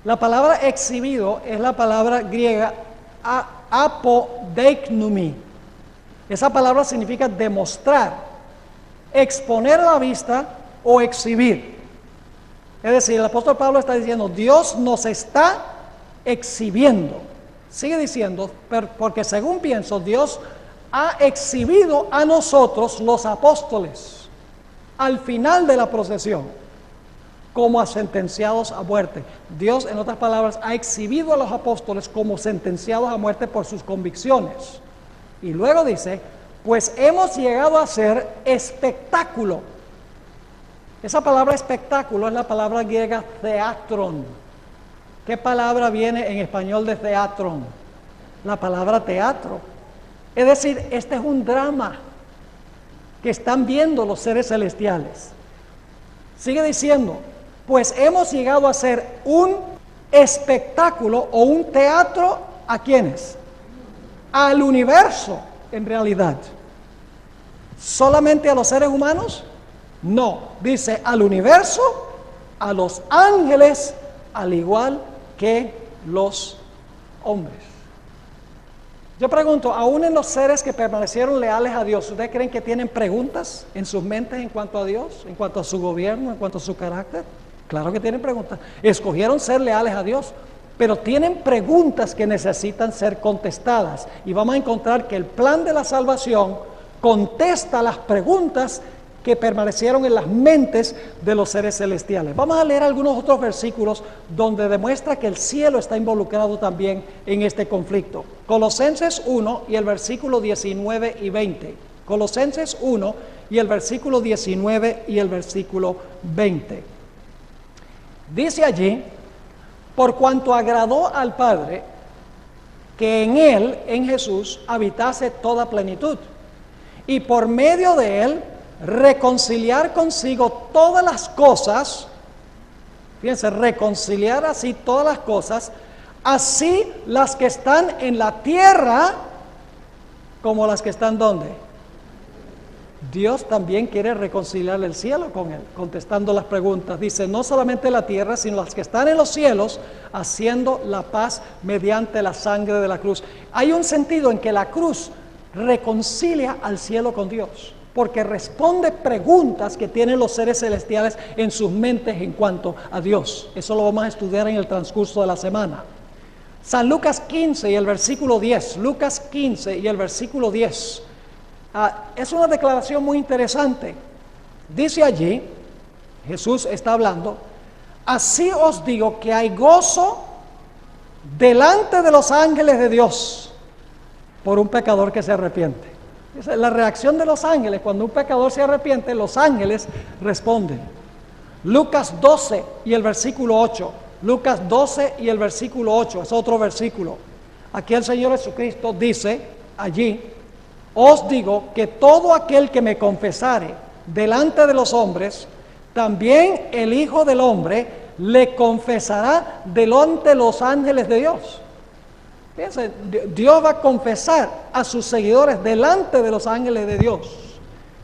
La palabra exhibido es la palabra griega apodeiknumi. Esa palabra significa demostrar, exponer a la vista o exhibir. Es decir, el apóstol Pablo está diciendo, Dios nos está exhibiendo. Sigue diciendo, porque según pienso, Dios ha exhibido a nosotros, los apóstoles, al final de la procesión. como a sentenciados a muerte. Dios, en otras palabras, ha exhibido a los apóstoles como sentenciados a muerte por sus convicciones. Y luego dice, pues hemos llegado a ser espectáculo. Esa palabra espectáculo es la palabra griega theatron. ¿Qué palabra viene en español de theatron? La palabra teatro. Es decir, este es un drama que están viendo los seres celestiales. Sigue diciendo, pues hemos llegado a ser un espectáculo o un teatro, ¿a quiénes? Al universo, en realidad. ¿Solamente a los seres humanos? No, dice al universo, a los ángeles, al igual que los hombres. Yo pregunto, aún en los seres que permanecieron leales a Dios, ¿ustedes creen que tienen preguntas en sus mentes en cuanto a Dios, en cuanto a su gobierno, en cuanto a su carácter? Claro que tienen preguntas. Escogieron ser leales a Dios, pero tienen preguntas que necesitan ser contestadas. Y vamos a encontrar que el plan de la salvación contesta las preguntas que permanecieron en las mentes de los seres celestiales. Vamos a leer algunos otros versículos donde demuestra que el cielo está involucrado también en este conflicto. Colosenses 1 y el versículo 19 y 20. Colosenses 1 y el versículo 19 y el versículo 20. Dice allí, por cuanto agradó al Padre que en Él, en Jesús, habitase toda plenitud, y por medio de Él reconciliar consigo todas las cosas, fíjense, reconciliar así todas las cosas, así las que están en la tierra como las que están ¿dónde? Dios también quiere reconciliar el cielo con Él, contestando las preguntas. Dice, no solamente la tierra, sino las que están en los cielos, haciendo la paz mediante la sangre de la cruz. Hay un sentido en que la cruz reconcilia al cielo con Dios, porque responde preguntas que tienen los seres celestiales en sus mentes en cuanto a Dios. Eso lo vamos a estudiar en el transcurso de la semana. San Lucas 15 y el versículo 10. Lucas 15 y el versículo 10. Es una declaración muy interesante. Dice allí, Jesús está hablando, así os digo que hay gozo delante de los ángeles de Dios por un pecador que se arrepiente. La reacción de los ángeles, cuando un pecador se arrepiente, los ángeles responden. Lucas 12 y el versículo 8. Lucas 12 y el versículo 8, es otro versículo. Aquí el Señor Jesucristo dice allí, os digo que todo aquel que me confesare delante de los hombres, también el Hijo del Hombre le confesará delante de los ángeles de Dios. Fíjense, Dios va a confesar a sus seguidores delante de los ángeles de Dios.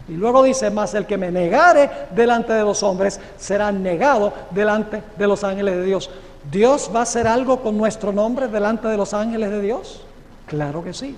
Y luego dice, mas el que me negare delante de los hombres será negado delante de los ángeles de Dios. ¿Dios va a hacer algo con nuestro nombre delante de los ángeles de Dios? Claro que sí.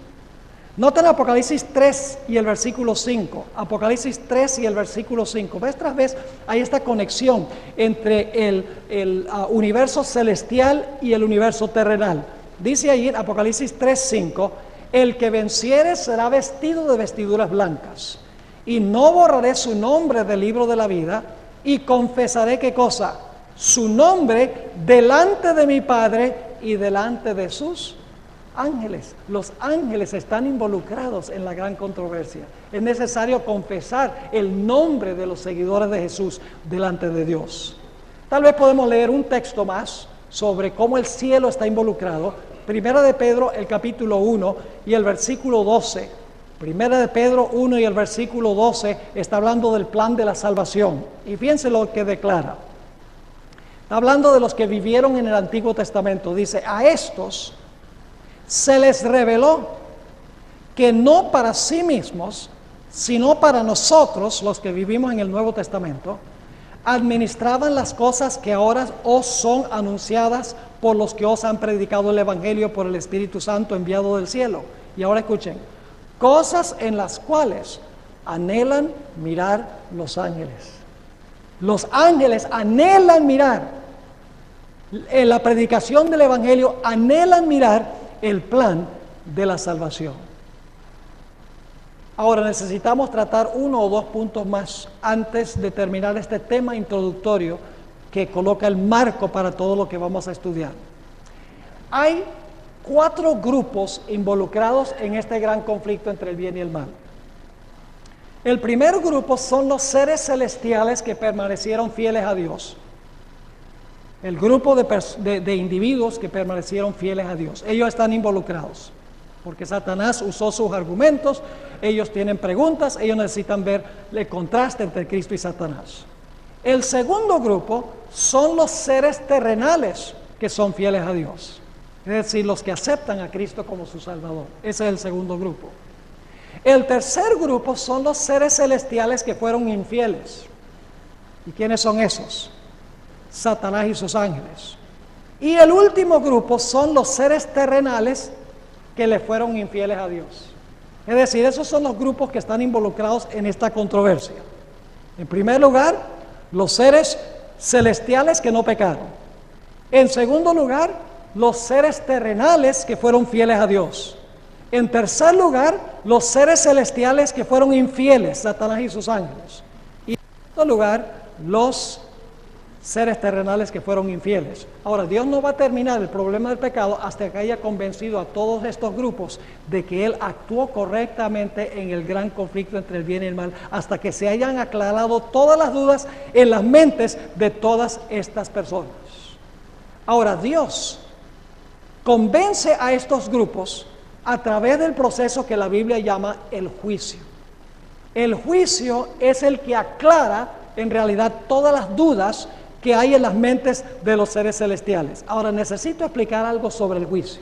Noten Apocalipsis 3 y el versículo 5. Apocalipsis 3 y el versículo 5. Vez tras vez hay esta conexión entre el universo celestial y el universo terrenal. Dice ahí en Apocalipsis 3:5, el que venciere será vestido de vestiduras blancas, y no borraré su nombre del libro de la vida, y confesaré ¿qué cosa? Su nombre delante de mi Padre y delante de sus ángeles. Los ángeles están involucrados en la gran controversia. Es necesario confesar el nombre de los seguidores de Jesús delante de Dios. Tal vez podemos leer un texto más sobre cómo el cielo está involucrado. Primera de Pedro, el capítulo 1 y el versículo 12. Primera de Pedro 1 y el versículo 12 está hablando del plan de la salvación. Y fíjense lo que declara. Está hablando de los que vivieron en el Antiguo Testamento. Dice, a estos se les reveló que no para sí mismos, sino para nosotros, los que vivimos en el Nuevo Testamento, administraban las cosas que ahora os son anunciadas por los que os han predicado el Evangelio por el Espíritu Santo enviado del cielo. Y ahora escuchen, cosas en las cuales anhelan mirar los ángeles. Los ángeles anhelan mirar, en la predicación del Evangelio anhelan mirar el plan de la salvación. Ahora necesitamos tratar uno o dos puntos más antes de terminar este tema introductorio que coloca el marco para todo lo que vamos a estudiar. Hay 4 grupos involucrados en este gran conflicto entre el bien y el mal. El primer grupo son los seres celestiales que permanecieron fieles a Dios. El grupo de individuos que permanecieron fieles a Dios. Ellos están involucrados, porque Satanás usó sus argumentos, ellos tienen preguntas, ellos necesitan ver el contraste entre Cristo y Satanás. El segundo grupo son los seres terrenales que son fieles a Dios. Es decir, los que aceptan a Cristo como su Salvador. Ese es el segundo grupo. El tercer grupo son los seres celestiales que fueron infieles. ¿Y quiénes son esos? Satanás y sus ángeles. Y el último grupo son los seres terrenales que le fueron infieles a Dios. Es decir, esos son los grupos que están involucrados en esta controversia. En primer lugar, los seres celestiales que no pecaron. En segundo lugar, los seres terrenales que fueron fieles a Dios. En tercer lugar, los seres celestiales que fueron infieles, Satanás y sus ángeles. Y en cuarto lugar, los seres terrenales que fueron infieles. Ahora, Dios no va a terminar el problema del pecado hasta que haya convencido a todos estos grupos de que Él actuó correctamente en el gran conflicto entre el bien y el mal, hasta que se hayan aclarado todas las dudas en las mentes de todas estas personas. Ahora, Dios convence a estos grupos a través del proceso que la Biblia llama el juicio. El juicio es el que aclara en realidad todas las dudas que hay en las mentes de los seres celestiales. Ahora necesito explicar algo sobre el juicio.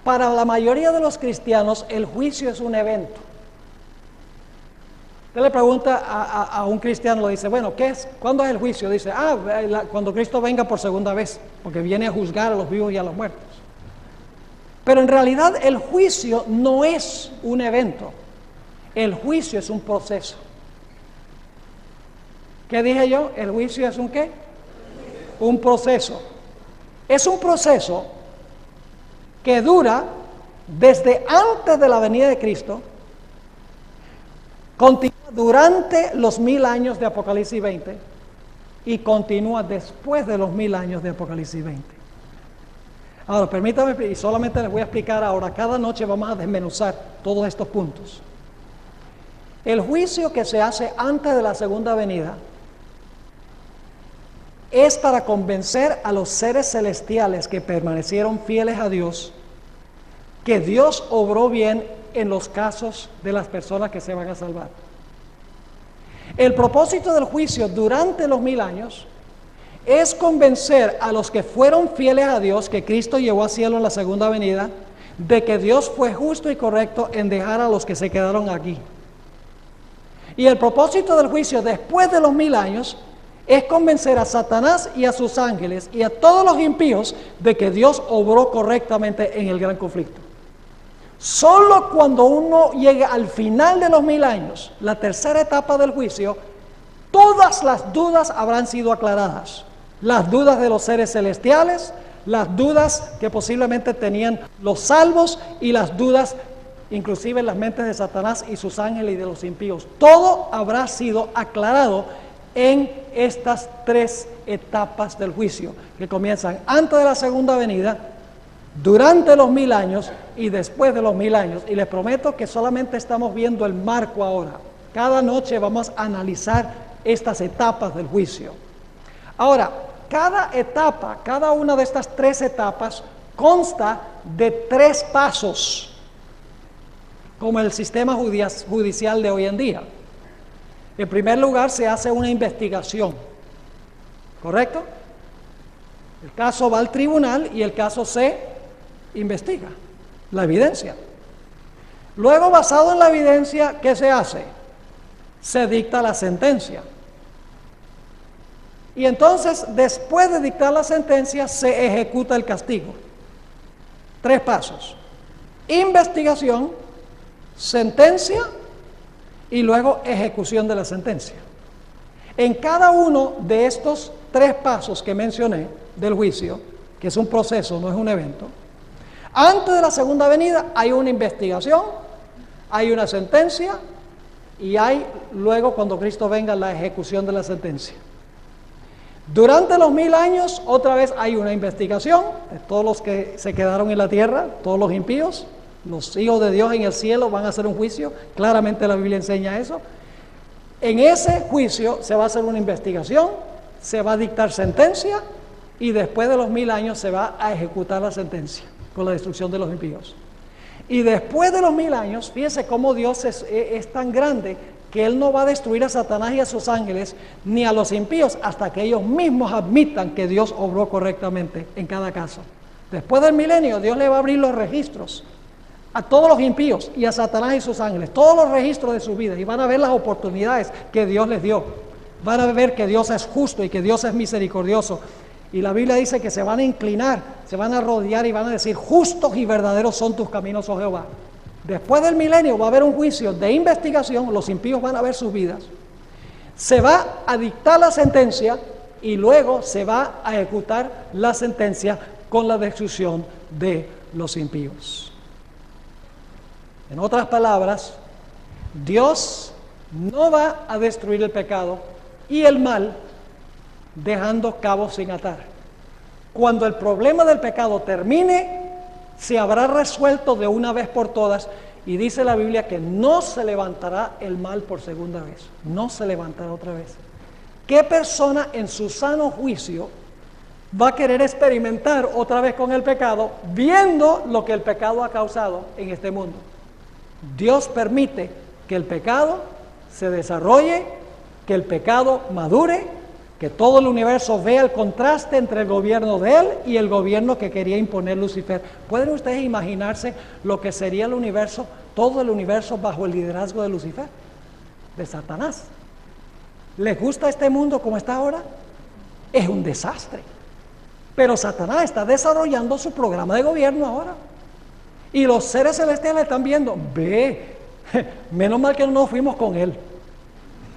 Para la mayoría de los cristianos, el juicio es un evento. Usted le pregunta a un cristiano, le dice, bueno, ¿qué es? ¿Cuándo es el juicio? Dice, cuando Cristo venga por segunda vez, porque viene a juzgar a los vivos y a los muertos. Pero en realidad el juicio no es un evento. El juicio es un proceso. ¿Qué dije yo? ¿El juicio es un qué? Un proceso. Es un proceso que dura desde antes de la venida de Cristo, continúa durante los 1000 años de Apocalipsis 20 y continúa después de los 1000 años de Apocalipsis 20. Ahora, permítame, y solamente les voy a explicar ahora, cada noche vamos a desmenuzar todos estos puntos. El juicio que se hace antes de la segunda venida es para convencer a los seres celestiales que permanecieron fieles a Dios, que Dios obró bien en los casos de las personas que se van a salvar. El propósito del juicio durante los 1000 años es convencer a los que fueron fieles a Dios, que Cristo llevó al cielo en la segunda venida, de que Dios fue justo y correcto en dejar a los que se quedaron aquí. Y el propósito del juicio después de los 1000 años es convencer a Satanás y a sus ángeles y a todos los impíos de que Dios obró correctamente en el gran conflicto. Solo cuando uno llegue al final de los 1000 años, la tercera etapa del juicio, todas las dudas habrán sido aclaradas. Las dudas de los seres celestiales, las dudas que posiblemente tenían los salvos y las dudas inclusive en las mentes de Satanás y sus ángeles y de los impíos. Todo habrá sido aclarado en estas 3 etapas del juicio, que comienzan antes de la segunda venida, durante los 1000 años y después de los 1000 años. Y les prometo que solamente estamos viendo el marco ahora. Cada noche vamos a analizar estas etapas del juicio. Ahora, cada etapa, cada una de estas 3 etapas consta de 3 pasos, como el sistema judicial de hoy en día. En primer lugar, se hace una investigación, ¿correcto? El caso va al tribunal y el caso se investiga, la evidencia. Luego, basado en la evidencia, ¿qué se hace? Se dicta la sentencia. Y entonces, después de dictar la sentencia, se ejecuta el castigo. 3 pasos: investigación, sentencia y luego ejecución de la sentencia. En cada uno de estos 3 pasos que mencioné del juicio, que es un proceso, no es un evento, antes de la segunda venida hay una investigación, hay una sentencia y hay luego, cuando Cristo venga, la ejecución de la sentencia. Durante los 1000 años, otra vez hay una investigación de todos los que se quedaron en la tierra, todos los impíos, los hijos de Dios en el cielo van a hacer un juicio, claramente la Biblia enseña eso. En ese juicio se va a hacer una investigación, se va a dictar sentencia y después de los 1000 años se va a ejecutar la sentencia con la destrucción de los impíos. Y después de los 1000 años, fíjense cómo Dios es tan grande que Él no va a destruir a Satanás y a sus ángeles ni a los impíos hasta que ellos mismos admitan que Dios obró correctamente en cada caso. Después del milenio, Dios le va a abrir los registros a todos los impíos y a Satanás y sus ángeles, todos los registros de su vida, y van a ver las oportunidades que Dios les dio. Van a ver que Dios es justo y que Dios es misericordioso. Y la Biblia dice que se van a inclinar, se van a rodear y van a decir: justos y verdaderos son tus caminos, oh Jehová. Después del milenio va a haber un juicio de investigación, los impíos van a ver sus vidas, se va a dictar la sentencia y luego se va a ejecutar la sentencia con la destrucción de los impíos. En otras palabras, Dios no va a destruir el pecado y el mal dejando cabos sin atar. Cuando el problema del pecado termine, se habrá resuelto de una vez por todas, y dice la Biblia que no se levantará el mal por segunda vez, no se levantará otra vez. ¿Qué persona en su sano juicio va a querer experimentar otra vez con el pecado, viendo lo que el pecado ha causado en este mundo? Dios permite que el pecado se desarrolle, que el pecado madure, que todo el universo vea el contraste entre el gobierno de Él y el gobierno que quería imponer Lucifer. ¿Pueden ustedes imaginarse lo que sería el universo, todo el universo bajo el liderazgo de Lucifer, de Satanás? ¿Les gusta este mundo como está ahora? Es un desastre. Pero Satanás está desarrollando su programa de gobierno ahora. Y los seres celestiales están viendo: ve, menos mal que no nos fuimos con él.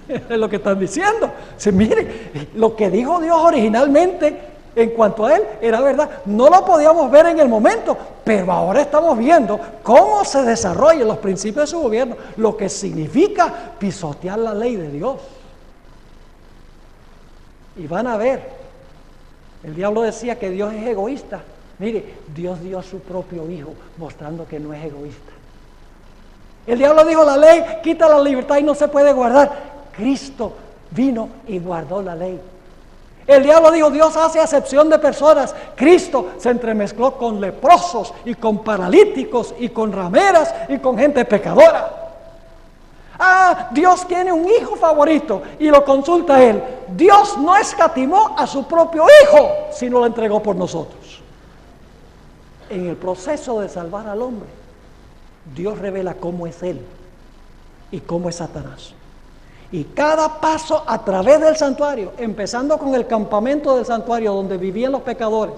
Es lo que están diciendo. Sí, mire, lo que dijo Dios originalmente en cuanto a él era verdad. No lo podíamos ver en el momento, pero ahora estamos viendo cómo se desarrollan los principios de su gobierno, lo que significa pisotear la ley de Dios. Y van a ver, el diablo decía que Dios es egoísta. Mire, Dios dio a su propio hijo, mostrando que no es egoísta. El diablo dijo: la ley quita la libertad y no se puede guardar. Cristo vino y guardó la ley. El diablo dijo: Dios hace acepción de personas. Cristo se entremezcló con leprosos y con paralíticos y con rameras y con gente pecadora. Dios tiene un hijo favorito y lo consulta a él. Dios no escatimó a su propio hijo, sino lo entregó por nosotros. En el proceso de salvar al hombre, Dios revela cómo es él y cómo es Satanás. Y cada paso a través del santuario, empezando con el campamento del santuario donde vivían los pecadores,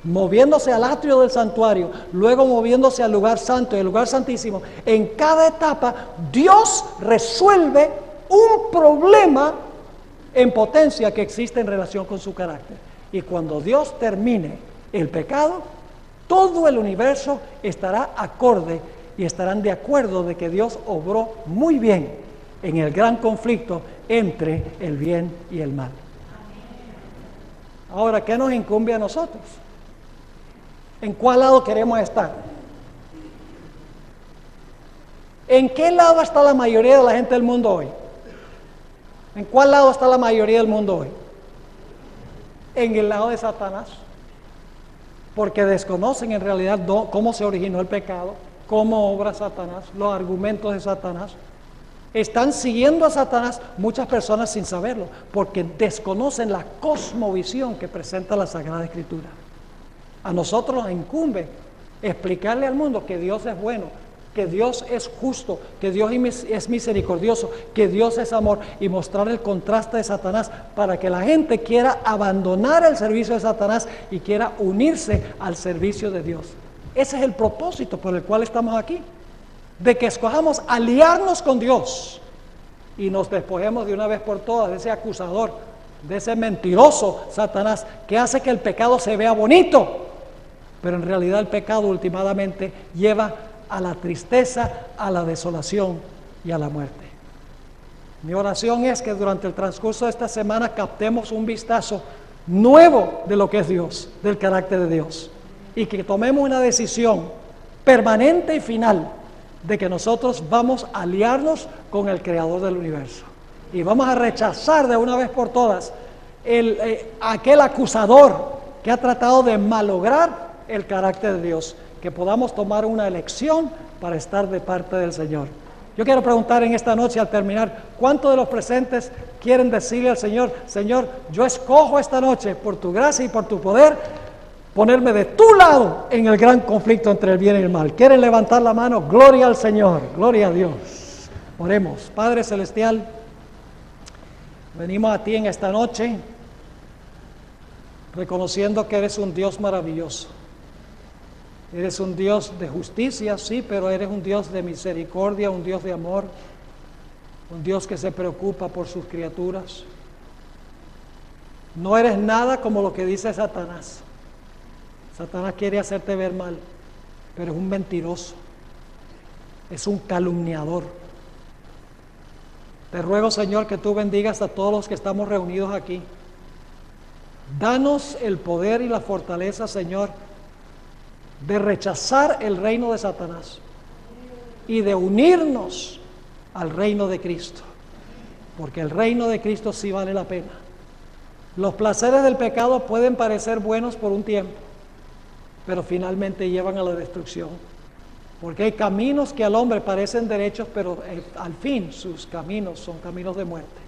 moviéndose al atrio del santuario, luego moviéndose al lugar santo y al lugar santísimo, en cada etapa Dios resuelve un problema en potencia que existe en relación con su carácter. Y cuando Dios termine el pecado, todo el universo estará acorde y estarán de acuerdo de que Dios obró muy bien en el gran conflicto entre el bien y el mal. Ahora, ¿qué nos incumbe a nosotros? ¿En cuál lado queremos estar? ¿En qué lado está la mayoría de la gente del mundo hoy? ¿En cuál lado está la mayoría del mundo hoy? En el lado de Satanás, porque desconocen en realidad cómo se originó el pecado, cómo obra Satanás, los argumentos de Satanás. Están siguiendo a Satanás muchas personas sin saberlo, porque desconocen la cosmovisión que presenta la Sagrada Escritura. A nosotros nos incumbe explicarle al mundo que Dios es bueno, que Dios es justo, que Dios es misericordioso, que Dios es amor, y mostrar el contraste de Satanás para que la gente quiera abandonar el servicio de Satanás y quiera unirse al servicio de Dios. Ese es el propósito por el cual estamos aquí, de que escojamos aliarnos con Dios y nos despojemos de una vez por todas de ese acusador, de ese mentiroso Satanás que hace que el pecado se vea bonito, pero en realidad el pecado últimamente lleva a la tristeza, a la desolación y a la muerte. Mi oración es que durante el transcurso de esta semana captemos un vistazo nuevo de lo que es Dios, del carácter de Dios, y que tomemos una decisión permanente y final de que nosotros vamos a aliarnos con el Creador del universo y vamos a rechazar de una vez por todas aquel acusador que ha tratado de malograr el carácter de Dios, que podamos tomar una elección para estar de parte del Señor. Yo quiero preguntar en esta noche al terminar, ¿cuántos de los presentes quieren decirle al Señor, Señor, yo escojo esta noche por tu gracia y por tu poder ponerme de tu lado en el gran conflicto entre el bien y el mal? ¿Quieren levantar la mano? Gloria al Señor, gloria a Dios. Oremos. Padre Celestial, venimos a ti en esta noche reconociendo que eres un Dios maravilloso. Eres un Dios de justicia, sí, pero eres un Dios de misericordia, un Dios de amor, un Dios que se preocupa por sus criaturas. No eres nada como lo que dice Satanás. Satanás quiere hacerte ver mal, pero es un mentiroso, es un calumniador. Te ruego, Señor, que tú bendigas a todos los que estamos reunidos aquí. Danos el poder y la fortaleza, Señor, de rechazar el reino de Satanás y de unirnos al reino de Cristo, porque el reino de Cristo sí vale la pena. Los placeres del pecado pueden parecer buenos por un tiempo, pero finalmente llevan a la destrucción, porque hay caminos que al hombre parecen derechos, pero al fin sus caminos son caminos de muerte.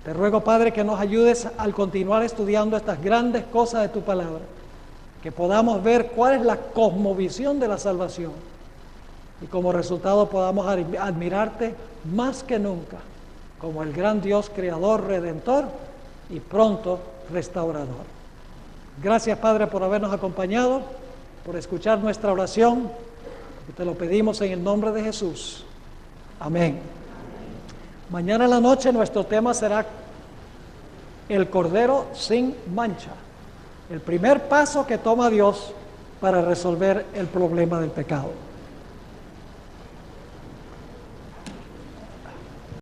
Te ruego, Padre, que nos ayudes al continuar estudiando estas grandes cosas de tu palabra, que podamos ver cuál es la cosmovisión de la salvación y como resultado podamos admirarte más que nunca como el gran Dios creador, redentor y pronto restaurador. Gracias, Padre, por habernos acompañado, por escuchar nuestra oración, y te lo pedimos en el nombre de Jesús. Amén. Mañana en la noche nuestro tema será el Cordero sin mancha. El primer paso que toma Dios para resolver el problema del pecado.